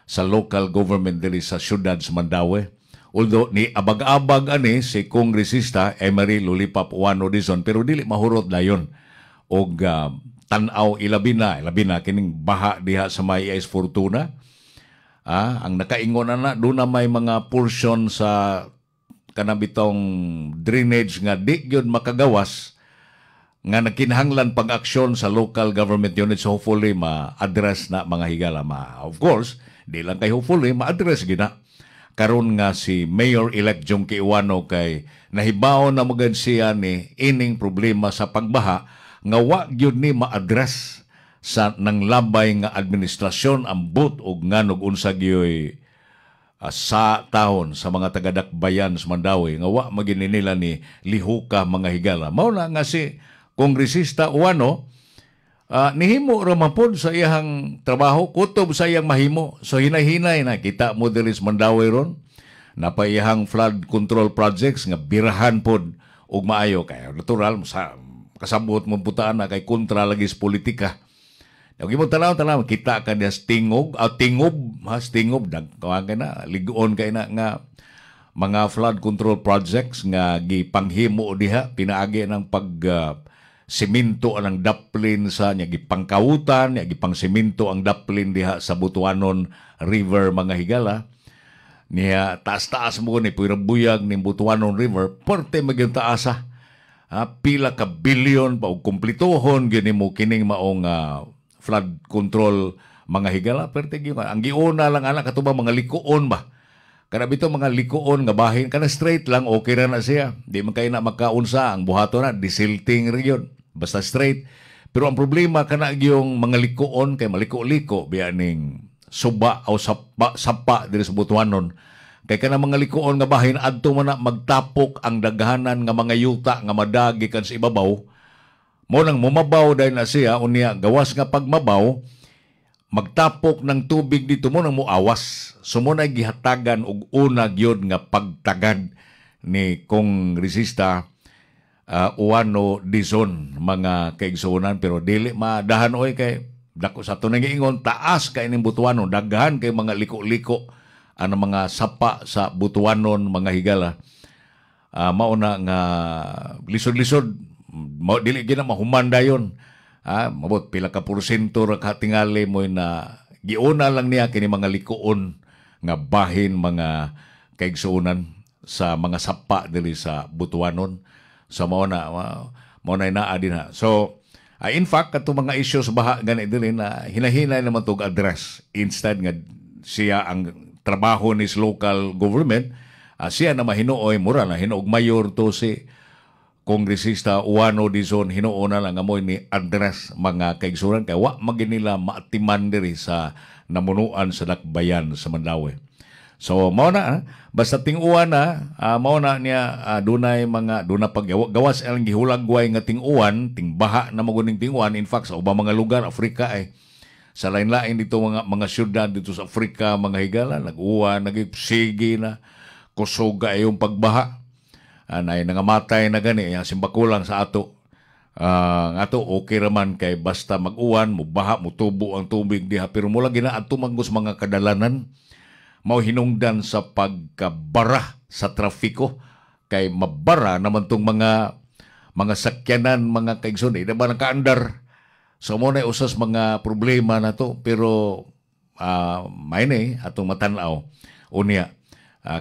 sa local government diri sa syudad sa Mandawi. Although ni abag-abag ani si Kongresista Emery Lulipap Uwano Dizon pero dili mahurot dayon og tan-aw ilabi na kining baha diha sa may Is Fortuna. Ang nakaingon na doon na may mga portion sa kanabitong drainage nga di yun makagawas nga nagkinahanglan pag-aksyon sa local government units so hopefully ma-address na mga higala. Of course, di lang kay hopefully ma-address gina. Karon nga si Mayor-elect Jongke Uwano kay nahibaw na magad siya ni ining problema sa pagbaha nga wa gyud ni ma-address sa nanglabay nga administrasyon ambot og nganog unsa gyoy sa tahon sa mga taga-dakbayan sa Mandawi nga wa magini nila ni lihuka mga higala. Mao na nga si Kongresista Uwano nihimo ra man pod sa iyang trabaho, kutob sa iyang mahimo. So hinay-hinay na kita mo diri sa Mandawi ron na pa iyang flood control projects nga birahan pod og maayo kay natural sa kasabot mo putaan na kay kontra lagi sa politika. Yung mo tanaw kita ka diya tingob dagkawan na ligon kay na nga mga flood control projects nga gipanghimo diha pinaagi ng simento ang daplin sa nya gipangkawutan nya gipangsimento ang daplin diha sa Butuanon River mga higala niya taas-taas mo ni buyag ni Butuanon River parte magyud taasa. Pila ka bilyon pa og kumplituhon gini mo kining maong flood control mga higala pero ang giuna lang ana katubang mga likuon ba kada bito mga likuon nga bahin kana straight lang okay ra na siya di man kay na makaunsa ang buhaton na disilting region basta straight pero ang problema kana gyung mga likuon kay maliko-liko biya ning suba o sapa diri sa Butuanon. Kay kana mga likuon nga bahin adto man na magtapok ang daghanan nga mga yuta nga madagi kan sa ibabaw. Mo nang mumabaw dahil na siya unya gawas nga pagmabaw magtapok ng tubig dito mo nang muawas. So mo na gihatagan og una gyud nga pagtagad ni Kongresista Uwano Dizon mga kaigsuonan pero dili madahan oy kay dako sa tunay ingon taas kay ning Butuanon daghan kay mga liko-liko ang mga sapa sa Butuanon mga higala. Mauna nga lisod-lisod dili gina mahuman dayon. Mabot pila ka porsyento ra katingali mo na giuna lang niya kini mga likuon nga bahin mga kaigsuonan sa mga sapa dili sa Butuanon. So mauna naa din ha. So in fact kato mga issues baha gani dili na hinahinay naman tog address instead nga siya ang trabaho ni local government, siya na mahinuoy mura na hinuog mayor to si Kongresista Uwano Dizon hinuo na lang amoy ni address mga kaigsuran kay wa maginila maatiman diri sa namunuan sa dakbayan sa Mandawi. So mao na basta ting-uwan na mao na niya dunay paggawas ang gihulagway nga ting-uwan, tingbaha na maguning ting-uwan in fact sa ubang mga lugar Afrika ay sa lain-lain dito mga syudad dito sa Afrika, mga higala, nag-uwa, nag-ipsigi na, kusuga yung pagbaha. Na nangamatay na gani, yung simbakulang sa ato. Ato, okay raman kay basta mag-uwan, mubaha, mutubo ang tubig diha. Pero mula ginaadto manggos mga kadalanan, mauhinungdan sa pagkabara sa trafiko. Kay mabara naman tong mga sakyanan, mga kaigsun, ina ba nakaandar? So mo na usas mga problema na to pero may atong matanaw unya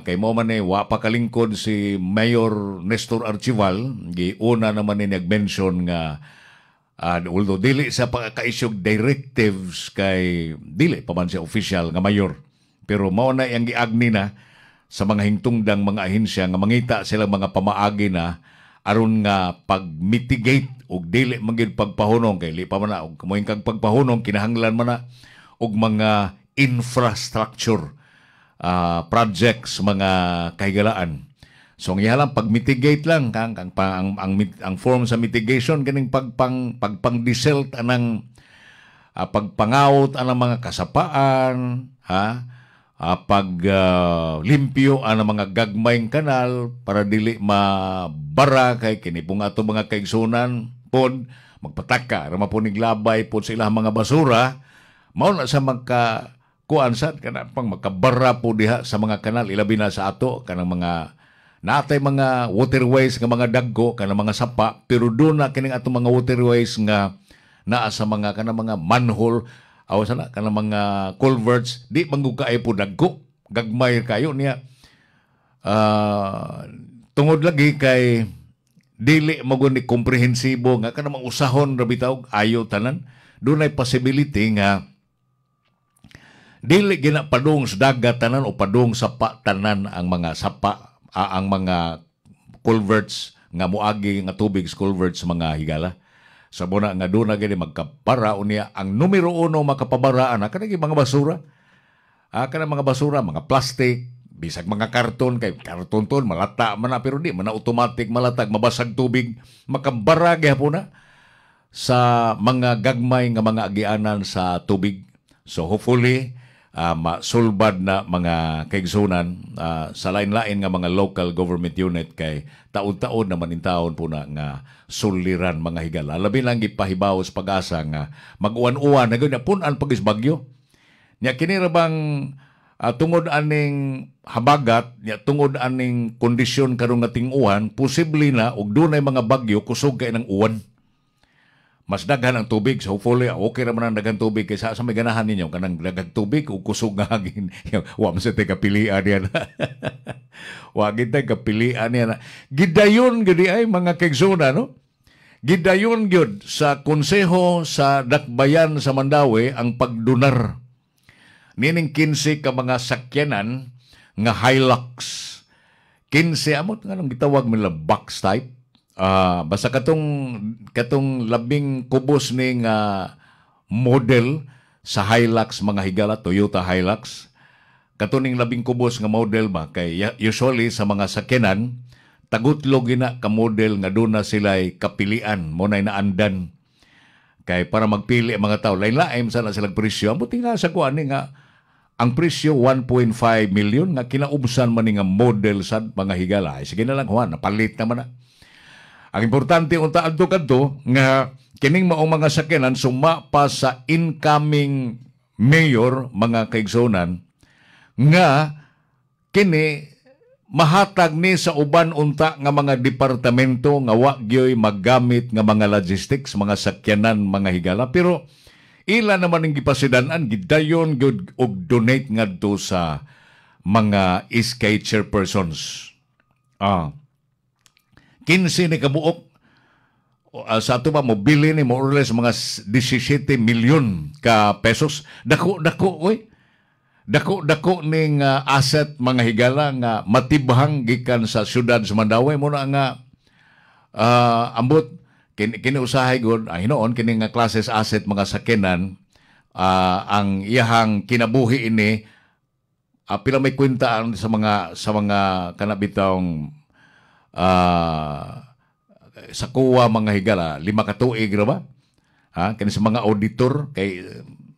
kay mo man wa pa kalingkod si Mayor Nestor Archival giuna naman ni nag-mention nga although dili sa pagka-issue directives kay dili pa man siya official nga mayor pero mao na yang giagni na sa mga hingtungdang mga ahensya nga mangita sila mga pamaagi na aron nga pag-mitigate og dili magid pagpahunong kay li pa man na og moing kag pagpahunong kinahanglan man na og mga infrastructure projects mga kahigalaan. So ang ihalang pag-mitigate lang ang form sa mitigation kaning pagpang-desalt anang pagpangawot anang mga kasapaan limpyo ang mga gagmayng kanal para dili mabara kay kini pong ato mga kaigsunan pod magpataka ra mapunig labay pod sa ilang mga basura mao na sa kuansat kana pang makabara po diha sa mga kanal ilabi na sa ato kanang mga natay mga waterways nga mga daggo kanang mga sapa pero doon na kining ato mga waterways nga naa sa mga kanang mga manhole aw sana kanang mga culverts di manggukaay po daggo gagmay kayo niya tungod lagi kay dili maguni komprehensibo nga kanang usahon ra bitaw ayo tanan dunay possibility nga dili gina padung sa dagat tanan o padung sa tanan ang mga sapa ang mga culverts nga moagi nga tubig sa culverts mga higala sa muna nga doon na gani magkapara unya ang numero 1 makapabaraan kanang mga basura Kanang mga basura, mga plastic, bisag mga karton, kay karton ton, malata man na, pero di, man na automatic malatag, mabasag tubig, makabarag hapon na sa mga gagmay nga mga agianan sa tubig. So hopefully, masulbad na mga kaigsunan sa lain-lain nga mga local government unit kay taon-taon naman in taon po na nga suliran mga higala. Labi lang gipahibaw sa pag-asa nga mag-uwan-uwan na ganyan punan pag-isbagyo. Nya kini ra bang tungod aning habagat, nya tungod aning kondisyon karon nga ting-uwan, posible na og dunay mga bagyo kusog kay ng uwan. Mas daghan ang tubig, so hopefully okay naman ang daghang tubig kaysa sa may ganahan ninyo kanang daghang tubig ug kusog nga hangin. Wa man sa tay kapilian yan. Wa gid tay kapilian yan. Gidayon gid ay mga kaigsoona, no? Gidayon gyud sa konseho sa Dakbayan sa Mandawi ang pagdunar nining 15 ka mga sakyanan nga Hilux. 15 amot nga nang gitawag nila box type. Basta katong labing kubos ning model sa Hilux mga higala, Toyota Hilux. Katuning labing kubos nga model ba kay usually sa mga sakyanan tagutlo gina ka model nga doon na sila'y kapilian mo na naandan. Kay para magpili ang mga tao, lain-lain sa na silang presyo. Ang buti nga sa kuan nga ang presyo 1.5 million nga kinaubsan man nga model sa mga higala. Ay, sige na lang Juan, napalit naman na. Ang importante unta adto kadto nga kining maong mga sakyanan sumapa sa incoming mayor mga kaigsonan nga kini mahatag ni sa uban unta nga mga departamento nga wa gyoy maggamit nga mga logistics, mga sakyanan, mga higala, pero ila naman ang gipasidan-an gidayon gyud og donate ngadto sa mga SK chairpersons. 15 ni kabuok sa ato ba mobili ni more or less mga 17 milyon ka pesos. Dako oy. Dako ning asset mga higala nga matibhang gikan sa syudad sa Mandawi mo na nga ambot kini usahay gud hinoon kini nga classes asset mga sakyanan ang iyahang kinabuhi ini pila may kwenta sa mga kanabitawng sa kuwa mga higala 5 ka tuig ra ba kani sa mga auditor kay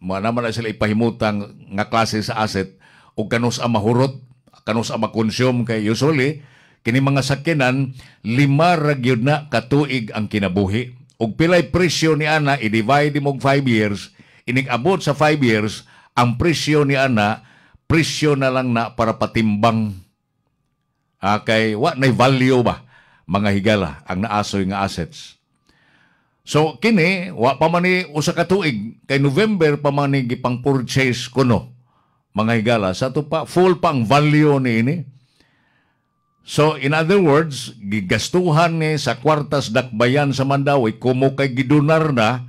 mo naman na sila ipahimutang nga klase sa asset o kanus ang mahurot kanus ang makonsume kay usually kini mga sakyanan 5 ra gyud na ka tuig ang kinabuhi ug pilay presyo ni ana i-divide mo og 5 years ining abot sa 5 years ang presyo ni ana presyo na lang na para patimbang kay what na value ba mga higala ang naasoy nga assets. So kini wa pa man ni usa ka tuig kay November pa man ni gipang purchase kuno mga higala sa to pa full pang value ni ini. So in other words gigastuhan ni sa kwartas Dakbayan sa Mandawi kumo kay gidonar na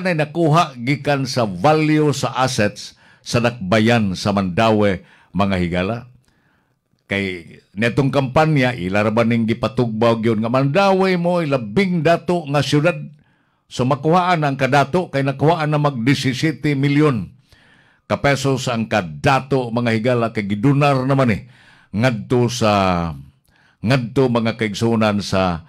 nakuha gikan sa value sa assets sa Dakbayan sa Mandawi mga higala. Kay netong kampanya ilaraban ning gipatugbaw gyud nga Mandawi mo labing dato nga syudad. So makuhaan ang kadato kay nakuhaan na mag 17 milyon ka pesos ang kadato mga higala kay gidunar naman ngadto mga kaigsunan sa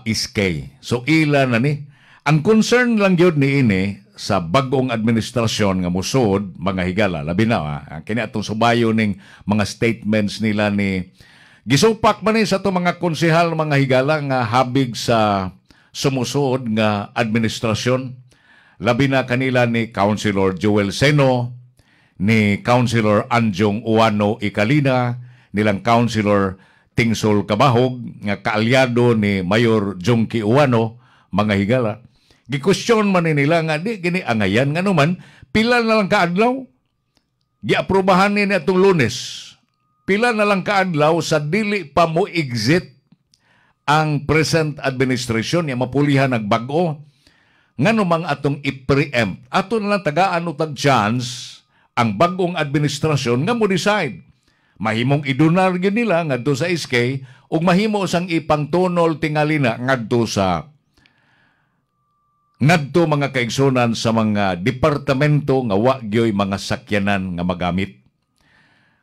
SK. So ila na ni ang concern lang gyud ni ini sa bag-ong administrasyon nga musod mga higala labi na kini atong subayo ning mga statements nila ni gisupak man ni sa to mga konsehal mga higala nga habig sa sumusod nga administrasyon labi na kanila ni Councilor Joel Seno, ni Councilor Anjong Uwano Ikalina, nilang Councilor Tingsol Kabahog nga kaalyado ni Mayor Jungki Uwano mga higala. Gikwestiyon man nila nga di gini angayan nga naman pila na lang kaadlaw giaprobahan ni atong Lunes. Pila na lang kaadlaw sa dili pa mo exit ang present administration yang mapulihan nagbag-o nga numang atong i-preempt. Ato na lang tagaan o tag chance ang bagong administrasyon nga mo decide. Mahimong idunar gyud nila ngadto sa SK ug mahimo sang ipangtunol tingali na ngadto sa ngadto mga kaigsunan sa mga departamento nga wa gyoy mga sakyanan nga magamit.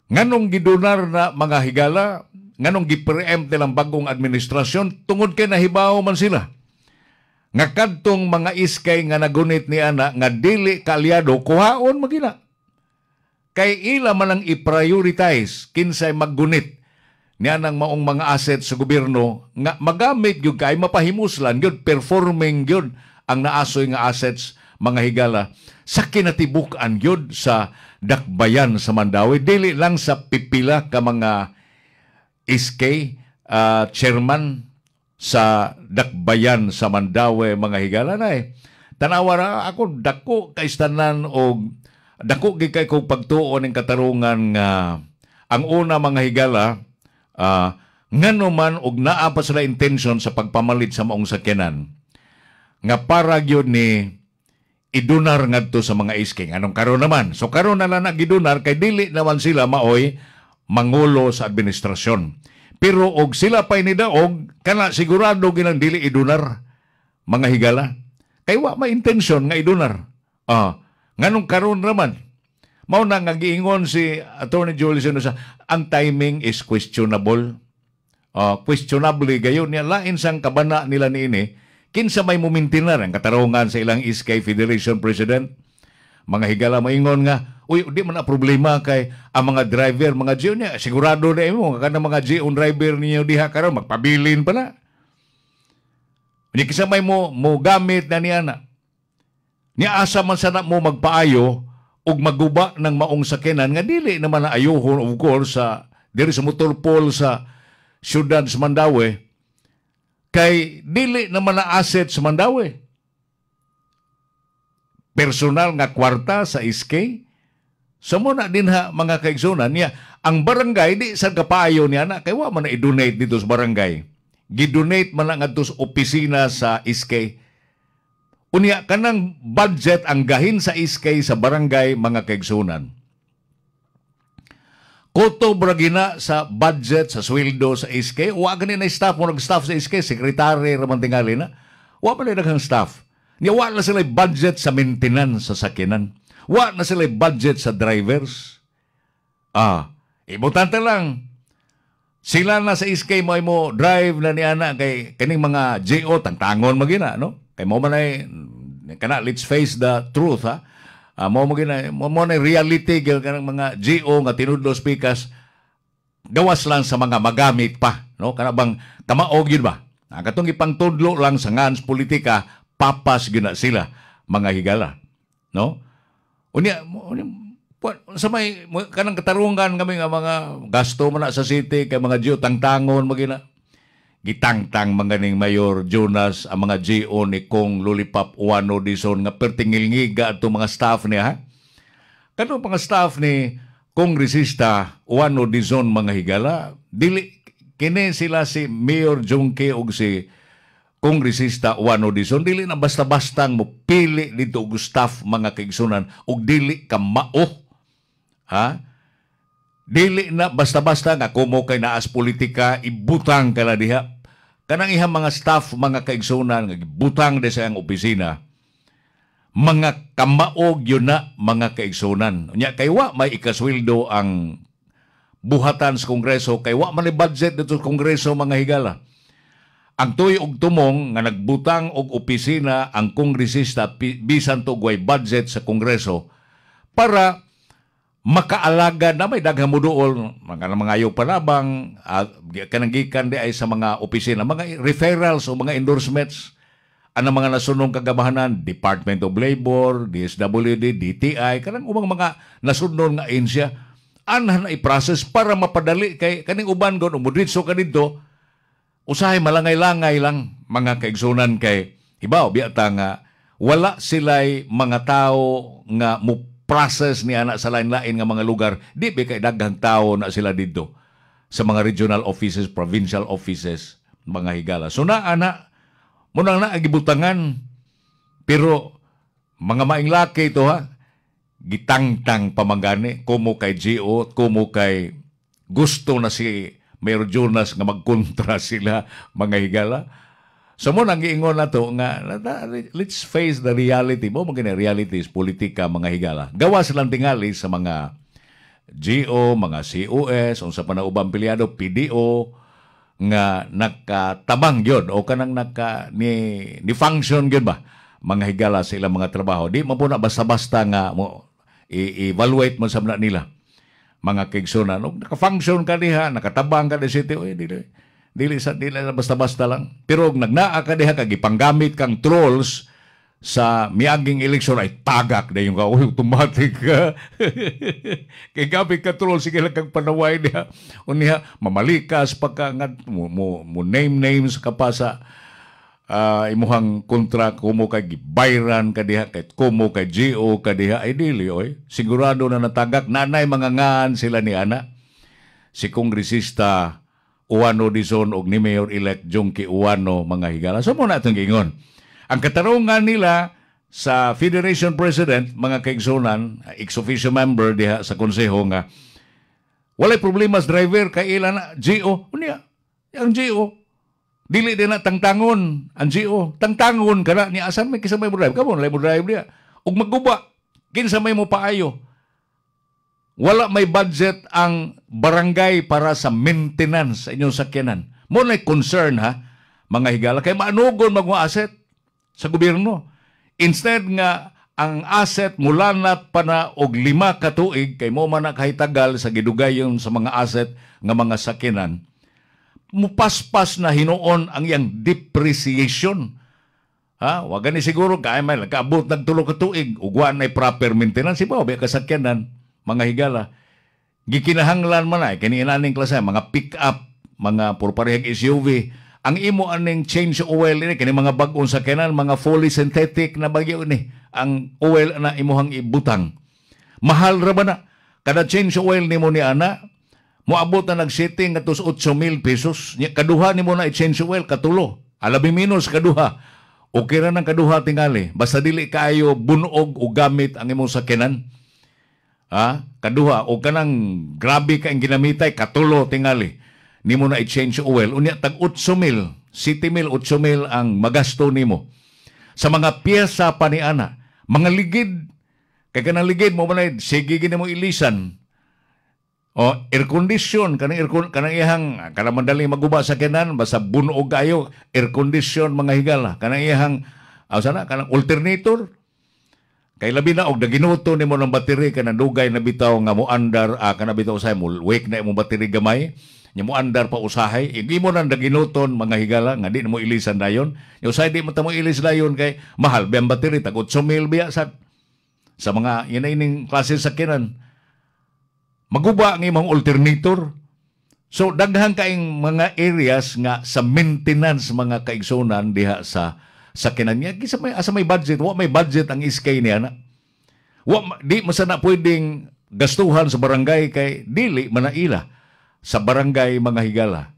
Nganong gidunar na mga higala, nganong gi-preempt nilang bagong administrasyon tungod kay nahibaw man sila. Nga kadtong mga iskay nga nagunit ni ana nga dili kaalyado kuhaon magina. Kay ila man ang i-prioritize kinsay maggunit niya ng maong mga assets sa gobyerno nga magamit gyud kay mapahimuslan gyud performing gyud ang naasoy nga assets mga higala sa kinatibuk-an gyud sa dakbayan sa Mandawi, dili lang sa pipila ka mga SK chairman sa dakbayan sa Mandawi mga higala na tanawara ako dako kay istanan og dako gid kay kog pagtuon ning katarungan nga ang una mga higala ngano man og naa pa sila intention sa pagpamalit sa maong sakyanan nga para gyud ni idunar ngadto sa mga isking. Anong karon naman? So karon na lang gidunar kay dili naman sila maoy mangulo sa administrasyon. Pero og sila pay ni daog kana sigurado ginang dili idunar mga higala. Kay wa may intention nga idunar. Nganong karon naman? Mao na nga giingon si Attorney Julie Sinosa, ang timing is questionable. Questionable gayon niya lain sang kabana nila niini. Kinsa may mumintinar ang katarungan sa ilang SK Federation President. Mga higala maingon nga, uy, di man na problema kay ang mga driver, mga GO niya, sigurado na imo, nga mga GO driver ninyo diha karon magpabilin pa na. Hindi kinsa may mo gamit na niya na. Niya asa man sana mo magpaayo ug maguba ng maong sakyanan nga dili naman na ayuhon of course sa diri sa motor pool sa siyudad sa Mandawi. Kay dili naman na asset sa Mandawi. Personal nga kwarta sa SK. Sa muna din ha mga kaigsunan niya, ang barangay di sa kapaayo niya na, kay wa man na i-donate dito sa barangay. Gidonate man lang ato sa opisina sa SK. Unya kanang budget ang gahin sa SK sa barangay mga kaigsunan. Koto bragina sa budget sa sweldo sa SK, wa gani na staff mo nag-staff sa SK, sekretary raman tingali na. Wa pa na daghang staff. Niya wa na sila budget sa maintenance sa sakyanan. Wa na sila budget sa drivers. Importante lang. Sila na sa SK mo drive na ni ana kay kaning mga GO tangtangon magina no. Kay mo man ay kana let's face the truth ha. Mo na reality kanang mga GO nga tinudlo speakers gawas lang sa mga magamit pa no kana bang kamaog yun ba katong ipangtudlo lang sa ngans politika papas gyud na sila mga higala no unya sa may kanang katarungan kami nga mga gasto man na sa city kay mga GO tangtangon magina gitangtang mga ning Mayor Jonas ang mga GO ni Kong Lollipop Uwano Dizon nga pertingilngiga ato mga staff niya ha. Kanong mga staff ni Kongresista Uwano Dizon mga higala, dili kini sila si Mayor Jungke ug si Kongresista Uwano Dizon dili na basta-bastang mo pili dito og staff mga kaigsunan ug dili ka mao. Ha? Dili na basta-basta nga kumo kay naas politika ibutang kala diha. Kanang ihang mga staff mga kaigsunan nga ibutang di sa ang opisina. Mga kamaog yun na mga kaigsunan. Nya kay wa may ikasweldo ang buhatan sa Kongreso kay wa man budget dito sa Kongreso mga higala. Ang tuy og tumong nga nagbutang og opisina ang kongresista bisan to way budget sa Kongreso para makaalaga na may daghang muduol mga ayaw panabang kananggikan di ay sa mga opisina mga referrals o mga endorsements ang mga nasunong kagabahanan Department of Labor, DSWD, DTI kanang umang mga nasunong nga ahensya anhan na i-process para mapadali kay kaning uban gon umudritso kanidto usahay malangay-langay lang mga kaigsunan kay hibaw biyata nga wala sila'y mga tao nga process ni anak sa lain-lain nga mga lugar, di ba kay daghang tao na sila dito sa mga regional offices, provincial offices, mga higala. So na, anak, munang naagibutangan, pero mga maing laki ito ha, gitangtang pamanggani, kumo kay GO, kumo kay gusto na si Mayor Jonas nga magkontra sila, mga higala. So mo nang giingon na to nga let's face the reality. Mo magina reality is politika mga higala. Gawa silang tingali sa mga GO, mga COS, unsa pa na ubang pilyado, PDO nga nakatabang yun o kanang ni function yun ba mga higala sa ilang mga trabaho. Di mo po na basta-basta nga mo i-evaluate mo sa nila mga kaigsunan. Naka-function ka diha, nakatabang ka di city, dili na basta-basta lang. Pero nagnaa ka diha kag ipanggamit kang trolls sa miaging eleksyon ay tagak na yung automatic kay gabi ka troll sige lang kang panaway niya unya mamalikas pagka mo name names ka pa sa imuhang kontra kumo kay gibayran ka diha kay kumo kay GO ka diha ay dili oy sigurado na natagak nanay mga ngan sila ni ana si kongresista Uwano Dizon og ni Mayor-elect Junkie Uwano mga higala. So mo na itong gingon. Ang katarungan nila sa Federation President, mga kaigsunan, ex-officio member diha sa konseho nga, walay problema sa driver kay ilan na GO. Unya, ang GO, dili din na tangtangon ang GO. Tangtangon ka na, ni asan may kisamay mo drive? Kamon, lay mo drive diha. Ug magguba, kinsa may mo paayo. Wala may budget ang barangay para sa maintenance sa inyong sakyanan. Mo na concern ha, mga higala, kay maanugon mga asset sa gobyerno. Instead nga, ang asset mula na pa na og 5 ka tuig, kay mo man nakahitagal sa gidugayon sa mga asset nga mga sakyanan, mupaspas na hinuon ang iyang depreciation. Ha? Wagan ni siguro, kaya may nagkaabot ng 3 ka tuig, ugwan na proper maintenance, iba, may kasakyanan, mga higala. Gikinahanglan man ay, kaniinaning klase, mga pick-up, mga purparehag SUV, ang imo aning change oil ini kini mga bag-ong sakyanan, mga fully synthetic na bagyo ni ang oil na imuhang ibutang. Mahal ra ba na? Kada change oil nimo ni ana moabot na nag-setting atos 8,000 pesos. Kaduha nimo na i-change oil katulo. Alabi minus kaduha. Okay ra nang kaduha tingali. Basta dili kaayo bunog o gamit ang imong sakyanan. Ha? Kaduha o kanang grabe ka ang ginamitay katulo tingali. Nimo na i-change oil, unya tag 8,000, 7,000, 8,000 ang magasto nimo. Sa mga piyesa pa ni ana, mga ligid, kay kanang ligid mo manay, sige gini mo ilisan. O air condition, kanang ihang, kanang madali maguba sa kanan, basta bunog kayo, air condition mga higala, kanang ihang, kanang alternator, kay labi na og naginuto nimo ng battery kanang dugay na bitaw nga mo andar kanang bitaw say mo wake na imong battery gamay. Nya mo andar pa usahay, hindi mo nang daginuton mga higala nga di mo ilisan dayon. Yung say di mo ta mo ilis dayon kay mahal biyang battery tag 8,000 biya sa mga ining klase sakyanan. Maguba ang imong alternator. So daghang kaing mga areas nga sa maintenance mga kaigsunan diha sa sakyanan niya. Asa may budget, wa may budget ang iskay niya na. Di mo sana pwedeng gastuhan sa barangay kay dili manaila sa barangay mga higala.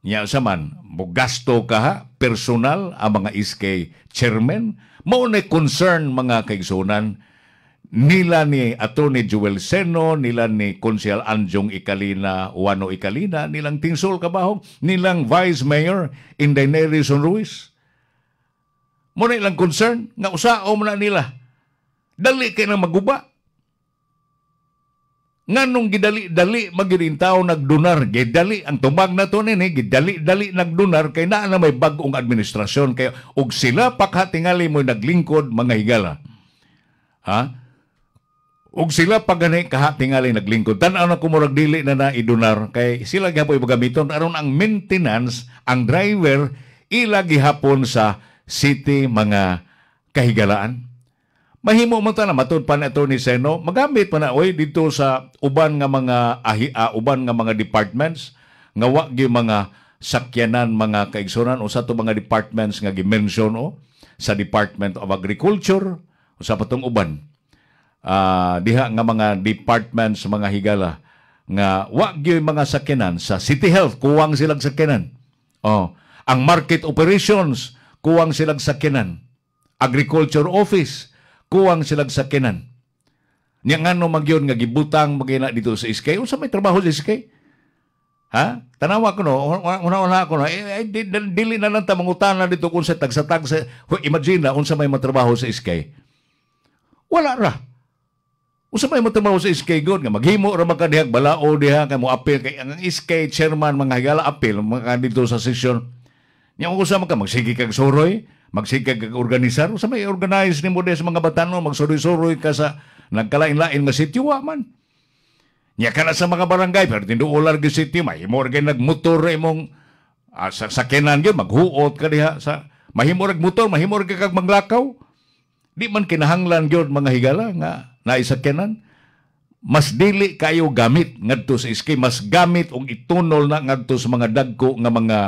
Nya sa man, mo gasto ka ha, personal ang mga iskay chairman, mao na concern mga kaigsunan nila ni Atty. Joel Seno, nila ni Konsyal Anjong Icalina, Uwano Icalina, nilang Tingsol Kabahog, nilang Vice Mayor Inday Nerison Ruiz. Mo na ilang concern, nga usao mo na nila. Dali kayo na maguba. Nga nung gidali-dali magirintaw nagdunar, gidali ang tumag na to nini, gidali-dali nagdunar kay naa na may bagong administrasyon kay og sila paghatingali mo naglingkod mga higala. Ha? Og sila pagani kahatingali naglingkod. Tan-aw na kumurag dili na idunar kay sila gyapon gamiton aron ang maintenance, ang driver ila gihapon sa city mga kahigalaan. Mahimo man ta na matud pa nato ni Seno, magamit pa na oy dito sa uban nga mga departments nga wa gyud mga sakyanan mga kaigsunan o sa to mga departments nga gi-mention sa Department of Agriculture o sa patong uban. Diha nga mga departments mga higala nga wa gyud mga sakyanan sa City Health kuwang silang sakyanan. Ang market operations kuwang silang sakyanan. Agriculture Office kuwang silang sakyanan. Nya ngano magyud nga gibutang magina dito sa iskay unsa may trabaho sa iskay? Ha? Tanawa ko no, una ko no, dili na lang ta mangutana dito kung sa tag-sa-tag sa, imagine na, unsa may matrabaho sa iskay. Wala ra. Unsa may matrabaho sa iskay god nga maghimo ra makadihag balao diha kay mo apil kay ang iskay chairman mga higala apil mga dito sa session. Nya kung sa magsige kag suroy, magsige kag organisar, unsa may organize nimo sa mga batanon, magsuroy-suroy ka sa nagkalain-lain nga sityo wa man. Nya kana sa mga barangay pero tinduolar gyud sityo mahimo ra gyud nagmotor imong sa kenan gyud maghuot ka diha sa mahimo ra motor, mahimo ra kag maglakaw. Di man kinahanglan gyud mga higala nga naisakyanan, mas dili kayo gamit ngadto sa iskay, mas gamit og itunol na ngadto sa mga dagko nga mga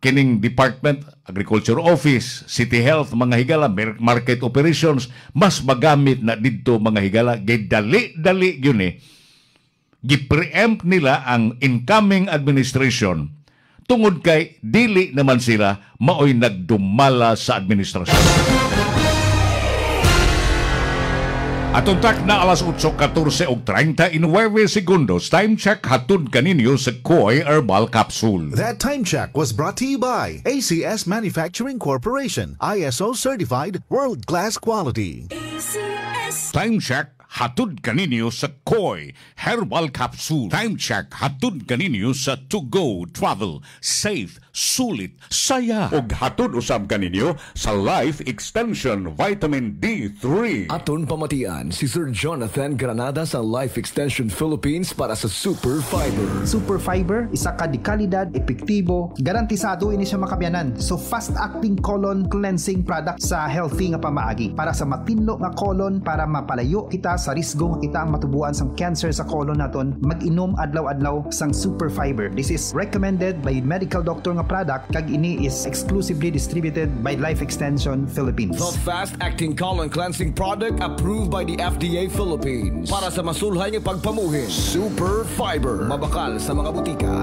kining department, agriculture office, city health, mga higala, market operations, mas magamit na didto mga higala. Dali yun gi-preempt nila ang incoming administration tungod kay dili naman sila maoy nagdumala sa administrasyon. Atong tak na alas 8:14 ug 39 segundos. Time check hatod kaninyo sa Koy Herbal Capsule. That time check was brought to you by ACS Manufacturing Corporation, ISO certified, world-class quality. Time check hatod kaninyo sa Koy Herbal Capsule. Time check hatod kaninyo sa To Go Travel. Safe, sulit, saya. Ug hatod usab kaninyo sa Life Extension Vitamin D3. Aton pamatian si Sir Jonathan Granada sa Life Extension Philippines para sa Super Fiber. Super Fiber, isa ka di kalidad, epektibo, garantisado ini siya makabiyanan. So fast-acting colon cleansing product sa healthy nga pamaagi para sa matinlo nga colon para mapalayo kita sa risgo nga kita ang matubuan sang cancer sa colon naton. Mag-inom adlaw-adlaw sang Super Fiber. This is recommended by medical doctor nga product kag ini is exclusively distributed by Life Extension Philippines. The fast-acting colon cleansing product approved by the FDA Philippines para sa masulhay nga pagpamuhin. Super Fiber, mabakal sa mga butika.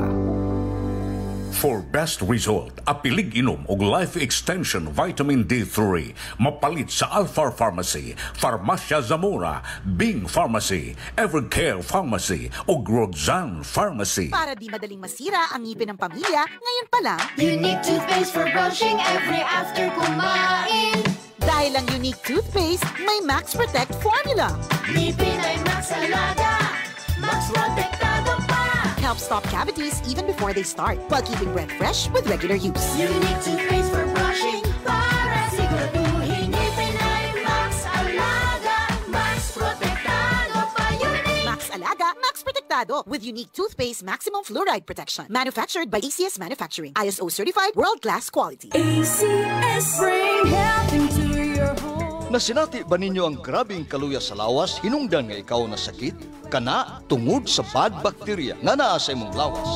For best result, apilig inom og Life Extension Vitamin D3 mapalit sa Alpha Pharmacy, Farmacia Zamora, Bing Pharmacy, Evercare Pharmacy ug Roxanne Pharmacy. Para di madaling masira ang ngipin ng pamilya, ngayon pa lang, Unique toothpaste for brushing every after kumain. Dahil ang Unique toothpaste may Max Protect formula. Ngipin ay Max Alaga, Max Protektado pa. Helps stop cavities even before they start, while keeping breath fresh with regular use. Unique toothpaste for brushing para siguraduhin ngipin ay Max Alaga, Max Protektado pa. Unique Max Alaga, Max Protektado with Unique toothpaste maximum fluoride protection. Manufactured by ACS Manufacturing, ISO certified, world-class quality. ACS, bring health into your home. Nasinati ba ninyo ang grabing kaluya sa lawas hinungdan nga ikaw na sakit? Kana tungod sa bad bacteria nga naa sa imong lawas.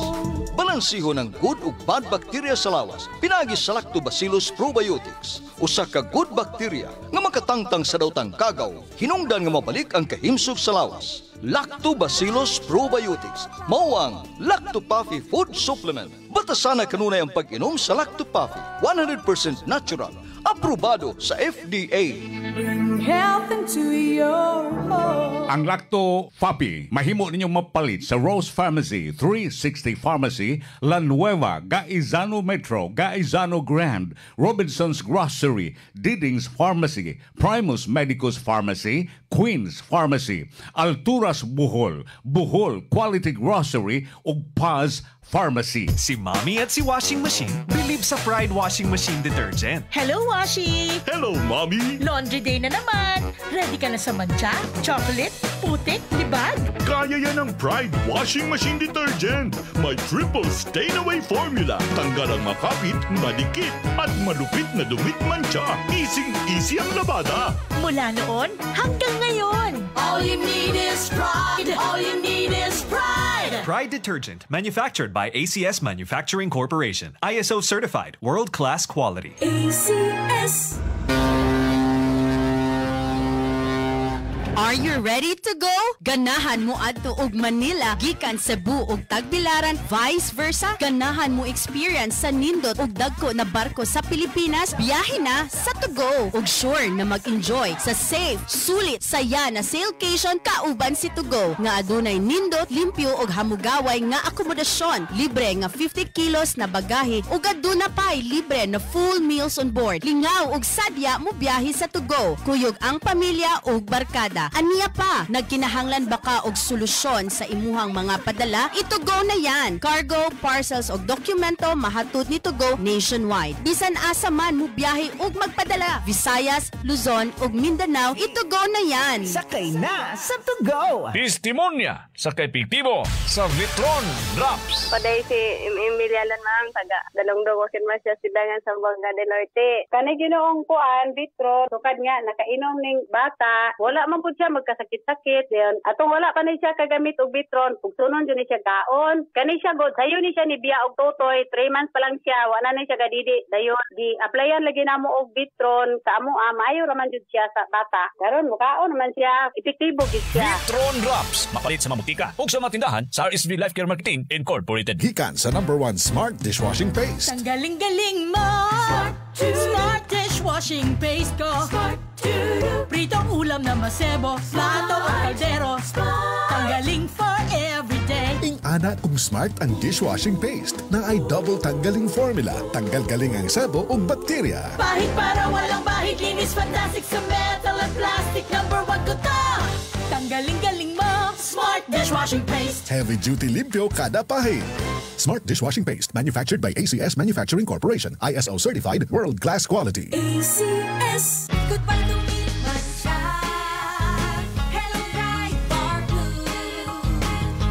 Balansiho ng good ug bad bacteria sa lawas pinagi sa Lactobacillus probiotics. Usa ka good bacteria nga makatangtang sa dawtang kagaw hinungdan nga mabalik ang kahimsog sa lawas. Lactobacillus probiotics mao ang Lactopuffy food supplement. Batasan na kanunay ang pag-inom sa Lactopuffy, 100% natural, aprobado sa FDA. Bring health into your home. Ang Lactopuffy mahimo ninyong mapalit sa Rose Pharmacy, 360 Pharmacy, La Nueva, Gaizano Metro, Gaizano Grand, Robinson's Grocery, Diding's Pharmacy, Primus Medicus Pharmacy, Queen's Pharmacy, Alturas Bohol, Bohol Quality Grocery ug Paz Pharmacy. Si Mommy at si Washing Machine believe sa Pride Washing Machine Detergent. Hello, Washi! Hello, Mommy! Laundry day na naman. Ready ka na sa mancha, chocolate, putik, libag? Kaya yan ang Pride Washing Machine Detergent. May triple stain-away formula. Tanggal ang makapit, madikit, at malupit na dumit mancha. Easy ang labada. Mula noon hanggang ngayon. All you need is pride. All you need is pride. Pride Detergent, manufactured by ACS Manufacturing Corporation. ISO certified, world-class quality. ACS. Are Are you ready to go? Ganahan mo adto og Manila gikan Cebu ug Tagbilaran, vice versa. Ganahan mo experience sa nindot ug dagko na barko sa Pilipinas. Biyahe na sa to go ug sure na mag-enjoy sa safe, sulit, saya na sailcation kauban si to go nga adunay nindot, limpyo ug hamugaway nga akomodasyon, libre nga 50 kilos na bagahe ug aduna pay libre na full meals on board. Lingaw ug sadya mo biyahe sa to go. Kuyog ang pamilya ug barkada. Aniya pa, nagkinahanglan baka og solusyon sa imuhang mga padala? Itugo na yan. Cargo, parcels ug dokumento mahatod ni Tugo nationwide. Bisan asa man mo biyahe ug magpadala. Visayas, Luzon ug Mindanao, itugo na yan. Sakay na sa Tugo. Testimonya sa epektibo sa Vitron Drops. Paday si Emilialan ma'am, taga Dalongdong wakin man siya sidangan sa Banga del Norte. Kanay ginoong kuan, Vitron, tukad nga, nakainom ning bata, wala man po siya magkasakit-sakit. Diyon, atong wala pa ni siya kagamit og Vitron, pugsunon dyan ni siya gaon. Kani siya god, sayo ni siya ni Biya og Totoy, 3 months pa lang siya, wala na siya gadidi. Dayon, di-applyan lagi na mo og Vitron, sa amo, maayo raman dyan siya sa bata. Karon mukaon naman siya, epektibo gid siya. Vitron Drops, mapalit sa mamutika ug sa matindahan sa RSV Life Care Marketing Incorporated. Gikan sa #1 Smart Dishwashing Paste. Ang galing-galing mo! Smart dishwashing paste ko. Pritong ulam na masebo, plato o kaldero. Tanggaling for everyday. Ingana kung smart ang dishwashing paste na ay double tanggaling formula. Tanggal galing ang sabo o bakterya. Bahid para walang bahid, linis fantastic sa metal at plastic. #1 ko to. Tanggaling-galing mo, Smart dishwashing paste. Heavy duty limpyo kada pahid. Smart Dishwashing Paste, manufactured by ACS Manufacturing Corporation. ISO certified, world-class quality. ACS. Good para lumipas siya. Hello, Pride Bar Blue.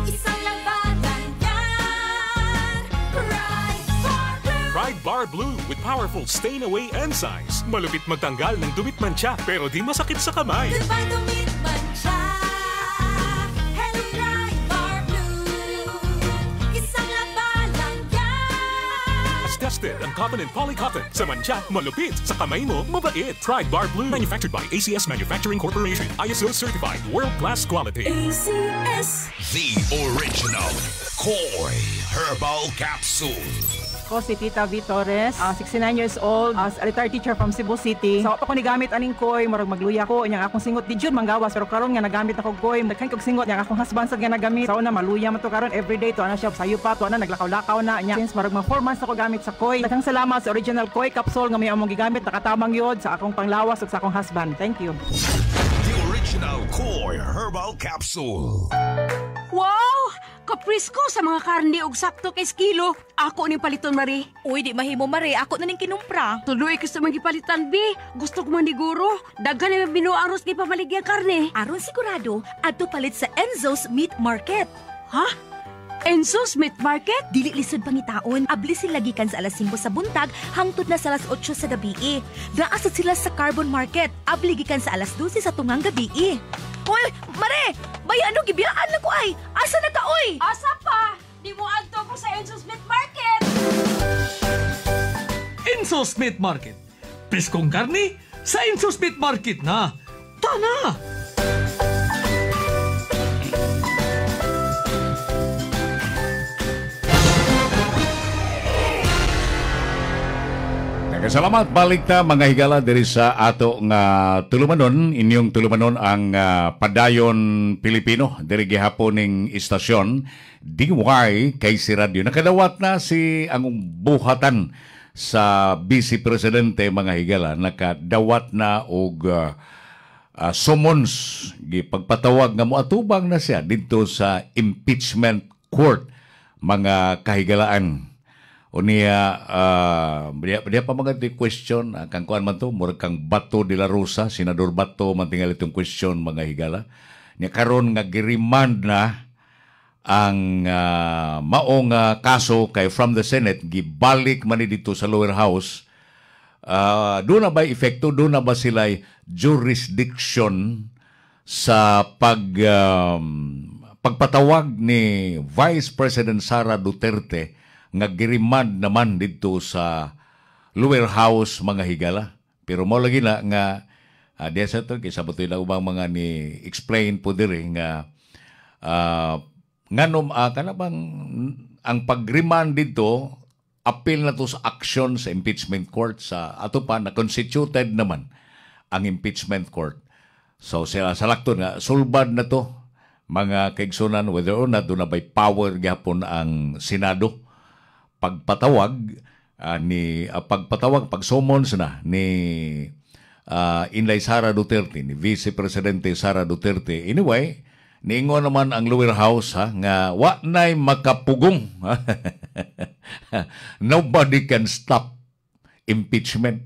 Isang labanan yan. Pride Bar Blue. Pride Bar Blue with powerful stain-away enzymes. Malupit magtanggal ng dumit mancha pero di masakit sa kamay. Good para lumipas siya. Hello, Pride Bar Blue. Isang labanan yan. As tested ang cotton and polycotton. Sa mancha, malupit. Sa kamay mo, mabait. Pride Bar Blue. Manufactured by ACS Manufacturing Corporation. ISO certified. World-class quality. ACS. The original Koi Herbal Capsule. Ako si Tita V. Torres, 69 years old, as a retired teacher from Cebu City. So ako nigamit aning koy, marag magluya ko, inyang akong singot di jud manggawas, pero karon nga nagamit ako koy, daghan kog singot yang akong husband sad nga nagamit. So na maluya man to karon everyday to ana siya sayo pa to ana naglakaw-lakaw na nya. Since marag mga 4 months ako gamit sa koy. Daghang salamat sa original koy capsule nga may among gigamit, nakatamang yod sa akong panglawas ug sa akong husband. Thank you. The original Koi Herbal Capsule. Wow! Kaprisko sa mga karne ug sakto kay kilo. Ako ning paliton, Mari. Uy, di mahimo, Mari. Ako na ning kinumpra. Tuloy ko sa mga palitan, B. Gusto ko maniguro. Daghan na binuaros ni pamaligya karne. Aron sigurado, adto palit sa Enzo's Meat Market. Ha? Enzo's Meat Market? Dili lisod pangitaon. Abli sila gikan sa alas 5 sa buntag hangtod na sa alas 8 sa gabi. Naasad sila sa Carbon Market. Abli gikan sa alas 12 sa tungang gabi. Hoy, Mare! Bayano gibiyaan na ko ay! Asa na ka, oy? Asa pa? Di mo adto ko sa Enzo's Meat Market! Enzo's Meat Market. Preskong karne sa Enzo's Meat Market na. Tana! Salamat balik ta mga higala diri sa ato nga tulumanon, inyong tulumanon ang Padayon Pilipino diri gihapon ning istasyon DY Kaysi Radio. Nakadawat na si ang buhatan sa Vice Presidente mga higala, nakadawat na og summons gipagpatawag nga moatubang na siya dito sa impeachment court mga kahigalaan. O niya, dia pa mga question, kang kuan man to, murag kang Bato de la Rosa, Senador Bato, mantingal itong question mga higala. Niya karon nga giremand na ang maong kaso kay from the Senate, gibalik man ni dito sa lower house. Doon na ba efekto, doon na ba sila jurisdiction sa pagpatawag ni Vice President Sara Duterte nga girimand naman dito sa lower house mga higala. Pero mo lagi na nga Diya sa ito, kaysa butoy lang ubang mga ni explain po diri nga kanabang ang pag-remand dito, appeal na to sa action sa impeachment court sa ato pa na constituted naman ang impeachment court. So sila salakton nga sulbad na to mga kaigsunan whether or not doon na by power gyapon ang Senado pagpatawag pag-summons na ni Inday Sara Duterte, ni Vice Presidente Sara Duterte. Anyway, niingon naman ang lower house nga wa nay makapugong. Nobody can stop impeachment.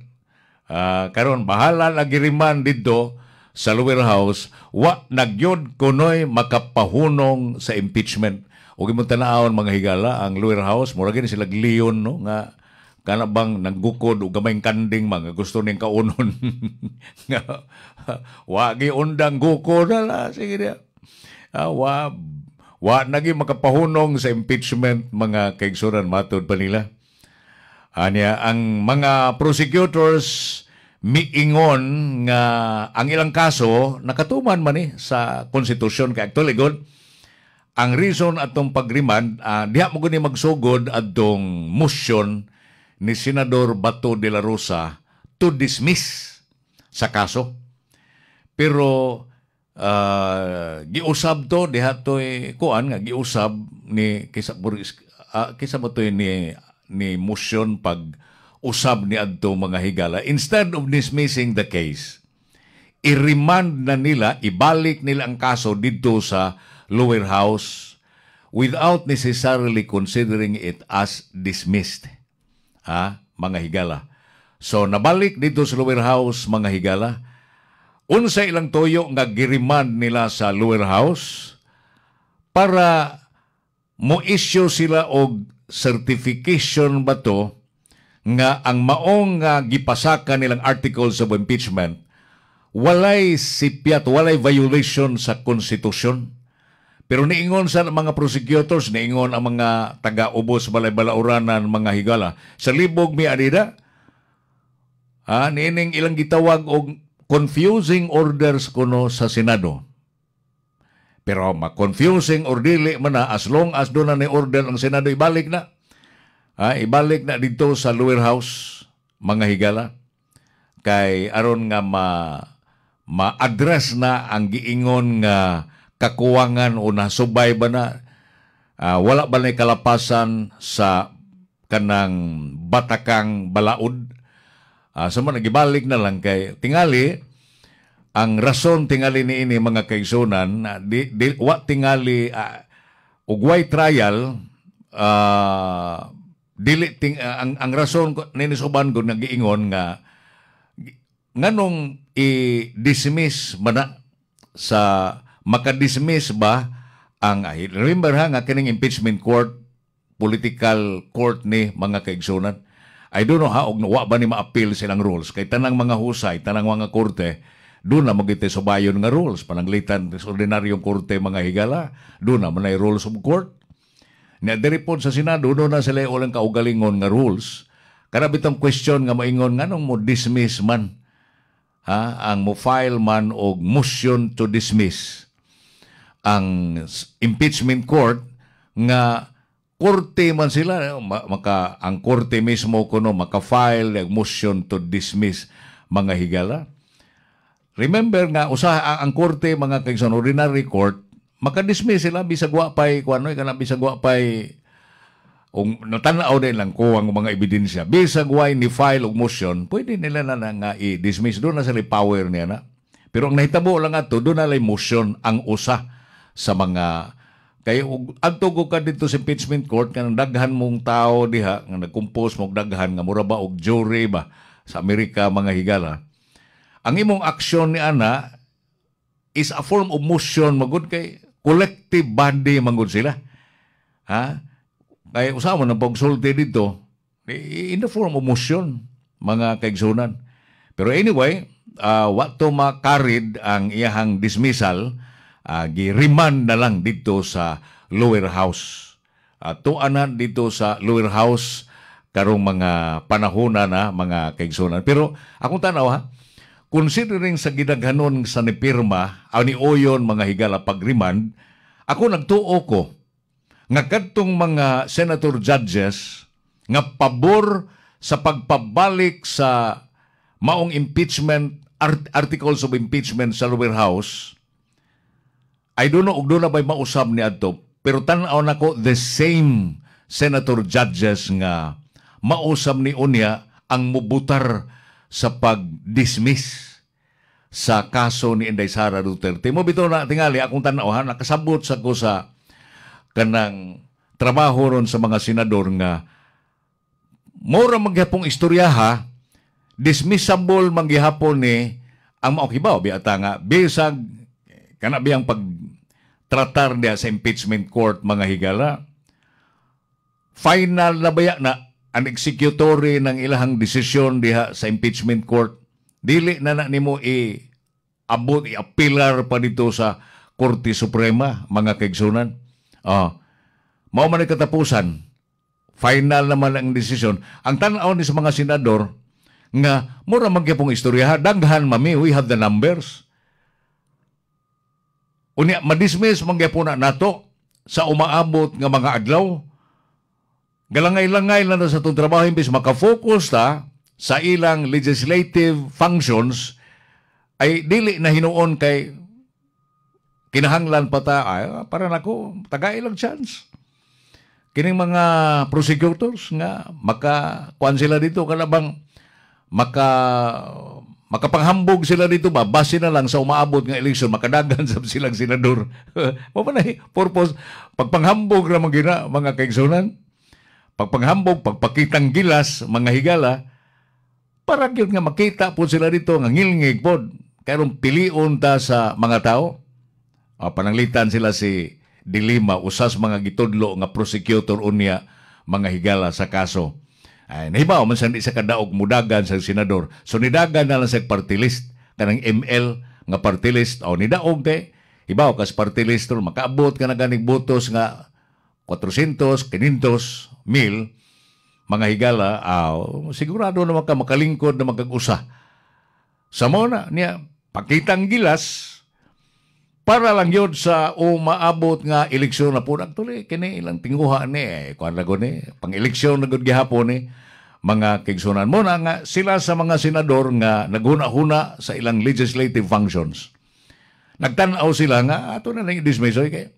Karon bahala lagi riman dito sa lower house, wa nagyod kunoy makapahunong sa impeachment. O gimong tanaon mga higala ang lower house, murag ni sila leon no nga kana bang naggukod og gamayng kanding mga gusto ning kaunon. Nga wa gi undang guko na la sige dia. Wa nagi makapahunong sa impeachment mga kaigsuran matud pa nila. Anya ang mga prosecutors miingon nga ang ilang kaso nakatuman man sa konstitusyon kay actually good. Ang reason atong pag-remand diha mo guni magsugod adtong motion ni Senador Bato de la Rosa to dismiss sa kaso. Pero giusab to diha toy kuan nga giusab ni kisa ba to ni motion pag usab ni adto mga higala. Instead of dismissing the case, i-remand na nila, ibalik nila ang kaso dito sa lower house without necessarily considering it as dismissed. Mga higala. So, nabalik dito sa lower house, mga higala. Unsa ilang toyo nga giremand nila sa lower house para mo-issue sila og certification ba to nga ang maong nga gipasaka nilang articles of impeachment walay sipyat, walay violation sa konstitusyon. Pero niingon sa mga prosecutors, niingon ang mga taga-ubos balay-balauranan mga higala, sa libog mi adida, niining ilang gitawag og confusing orders kuno sa Senado. Pero ma-confusing or dili man na, as long as doon na ni-order ang Senado, ibalik na. Ibalik na dito sa lower house, mga higala. Kay aron nga ma-address na ang giingon nga kakuwangan o nasubay ba na, wala ba na kalapasan sa kanang batakang balaod. So nagibalik na lang kay tingali, ang rason tingali ni ini mga kaigsunan, wa tingali ugway trial, ang rason nini suban ko nagiingon nga nganong i-dismiss ba na sa makadismiss ba ang remember nga kining impeachment court political court ni mga kaigsunan. I don't know og wa ba ni ma-appeal silang rules kay tanang mga husay, tanang mga korte doon na magite subayon nga rules pananglitan sa ordinaryong korte mga higala, doon na manay rules of court. Na diripon sa Senado doon na sila ulang kaugalingon nga rules. Kada bitong question nga maingon nganong mo dismiss man ang mo file man og motion to dismiss ang impeachment court nga korte man sila ang korte mismo kuno maka-file ang motion to dismiss mga higala. Remember nga ang korte mga kaigsunan ordinary court maka-dismiss sila bisag wa pay kuanoy kana bisag wa pay natanaw din lang ko ang mga ebidensya bisag wa ni file og motion pwede nila na nga i-dismiss doon na sila power niya na. Pero ang nahitabo lang ato doon na lay motion ang usa sa mga kay adto ko ka dito sa impeachment court kanang daghan mong tao diha nga nagkumpos mong daghan nga mura ba og jury ba sa Amerika mga higala. Ang imong aksyon ni ana is a form of motion magud kay collective body mangud sila. Kay usama nang pagsulti dito in the form of motion mga kaigsunan. Pero anyway, what to makarid ang iyahang dismissal gi-remand na lang dito sa lower house. Tuanan dito sa lower house karong mga panahon na mga kaigsunan. Pero akong tanaw considering sa gidaghanon sa ni pirma, ni Oyon mga higala pag-remand, ako nagtuo ko nga kadtong mga senator judges nga pabor sa pagpabalik sa maong impeachment, articles of impeachment sa lower house, I don't know ug doon na ba'y mausab ni adto, pero tanaw na ko the same senator judges nga mausab ni unya ang mubutar sa pag-dismiss sa kaso ni Inday Sara Duterte. Mo bitaw na tingali akong tanaw, nakasabot sa ko sa kanang trabaho ron sa mga senador nga mora magyapong istorya dismissable manggihapon ni ang maokibaw biata nga bisag kana biyang pagtratar niya sa impeachment court mga higala. Final na baya na ang executory ng ilahang desisyon diha sa impeachment court, dili na nimo i-abot, i-apilar pa dito sa Korte Suprema, mga kaigsunan. Mao man ang katapusan. Final naman ang desisyon. Ang tanaw ni sa mga senador, nga mura magyapong istorya, daghan mami, we have the numbers. Unya, madismiss magyapon na nato sa umaabot nga mga adlaw. Galangay-langay lang na sa itong trabaho, imbis makafocus ta sa ilang legislative functions, ay dili na hinuon kay kinahanglan pa ta, para nako, taga-ilang chance. Kining mga prosecutors nga, makakuan sila dito, kalabang makapanghambog sila dito ba, base na lang sa umaabot ng eleksyon, makadagan sa silang senador. Mapanay, purpose, pagpanghambog na mga kaigsunan, pagpanghambog, pagpakitang gilas, mga higala, para yun nga makita po sila dito, nga ngilngig po, kayong pilion ta sa mga tao. Pananglitan sila si Dilima, usas mga gitudlo nga prosecutor unya, mga higala sa kaso. Ay, nahibaw, man sandi sa kadaog mudagan sa senador. So nidagan na lang sa party list, kanang ML nga party list, nidaog kay, hibaw kas party list, makaabot ka na ganing botos nga 400, 500, 1,000, mga higala, sigurado naman ka makalingkod na magkag-usa. Sa muna niya, pakitang gilas, para lang yun sa umaabot nga eleksyon na po. Actually, kini ilang tinguhan ni, kuhan na ni, pang-eleksyon na gihapon ni, mga kigsunan. Muna nga, sila sa mga senador nga naghuna-huna sa ilang legislative functions. Nagtanaw sila nga, ato na lang i-dismiss, okay?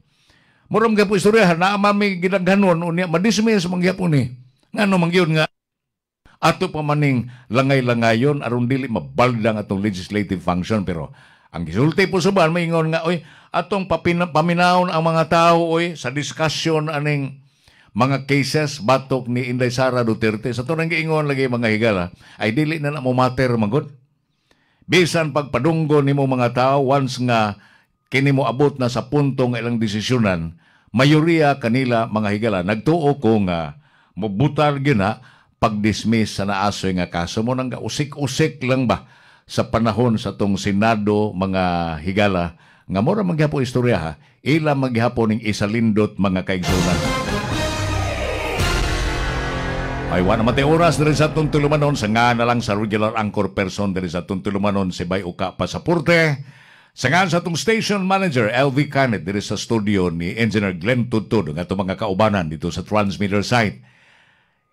Muram ka po istorya, naamami ginaghanon, unya, madismiss mangyapon ni. Nga no mangyon nga, ato pa maning langay-langayon, aron dili mabaldang atong legislative function, pero ang gisulti po sa ban, maingon nga, atong paminahon ang mga tao, sa discussion aning mga cases, batok ni Inday Sara Duterte, sa ito nang giingon lagi mga higala, ay dili na mo matter magod. Bisan pagpadunggo ni mo mga tao, once nga kini mo abot na sa puntong ilang desisyonan, mayoriya kanila mga higala, nagtuo ko nga, mubutar gina, pag-dismiss sa naasoy nga kaso mo, nang usik-usik lang ba, sa panahon sa tong Senado, mga higala, nga mura maghihapo istorya ila maghihapo ning isalindot mga kaigsunan. Ay wala matay oras diri sa atong tulumanon, sa nga na lang sa regular anchor person diri sa atong tulumanon si Bay Uka Pasaporte. Sa nga sa atong station manager LV Canet diri sa studio ni Engineer Glenn Tudtud, nga itong mga kaubanan dito sa transmitter site.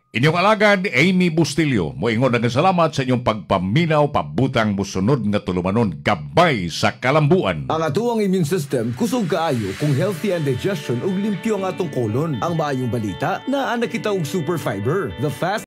Inyong alagad, Amy Bustillo, moingon na salamat sa inyong pagpaminaw, pabutang musunod nga tulumanon, gabay sa kalambuan. Ang atuang immune system, kusog kaayo kung healthy and digestion ug limpyo ang atong kolon. Ang maayong balita, naa na kita og super fiber, the fast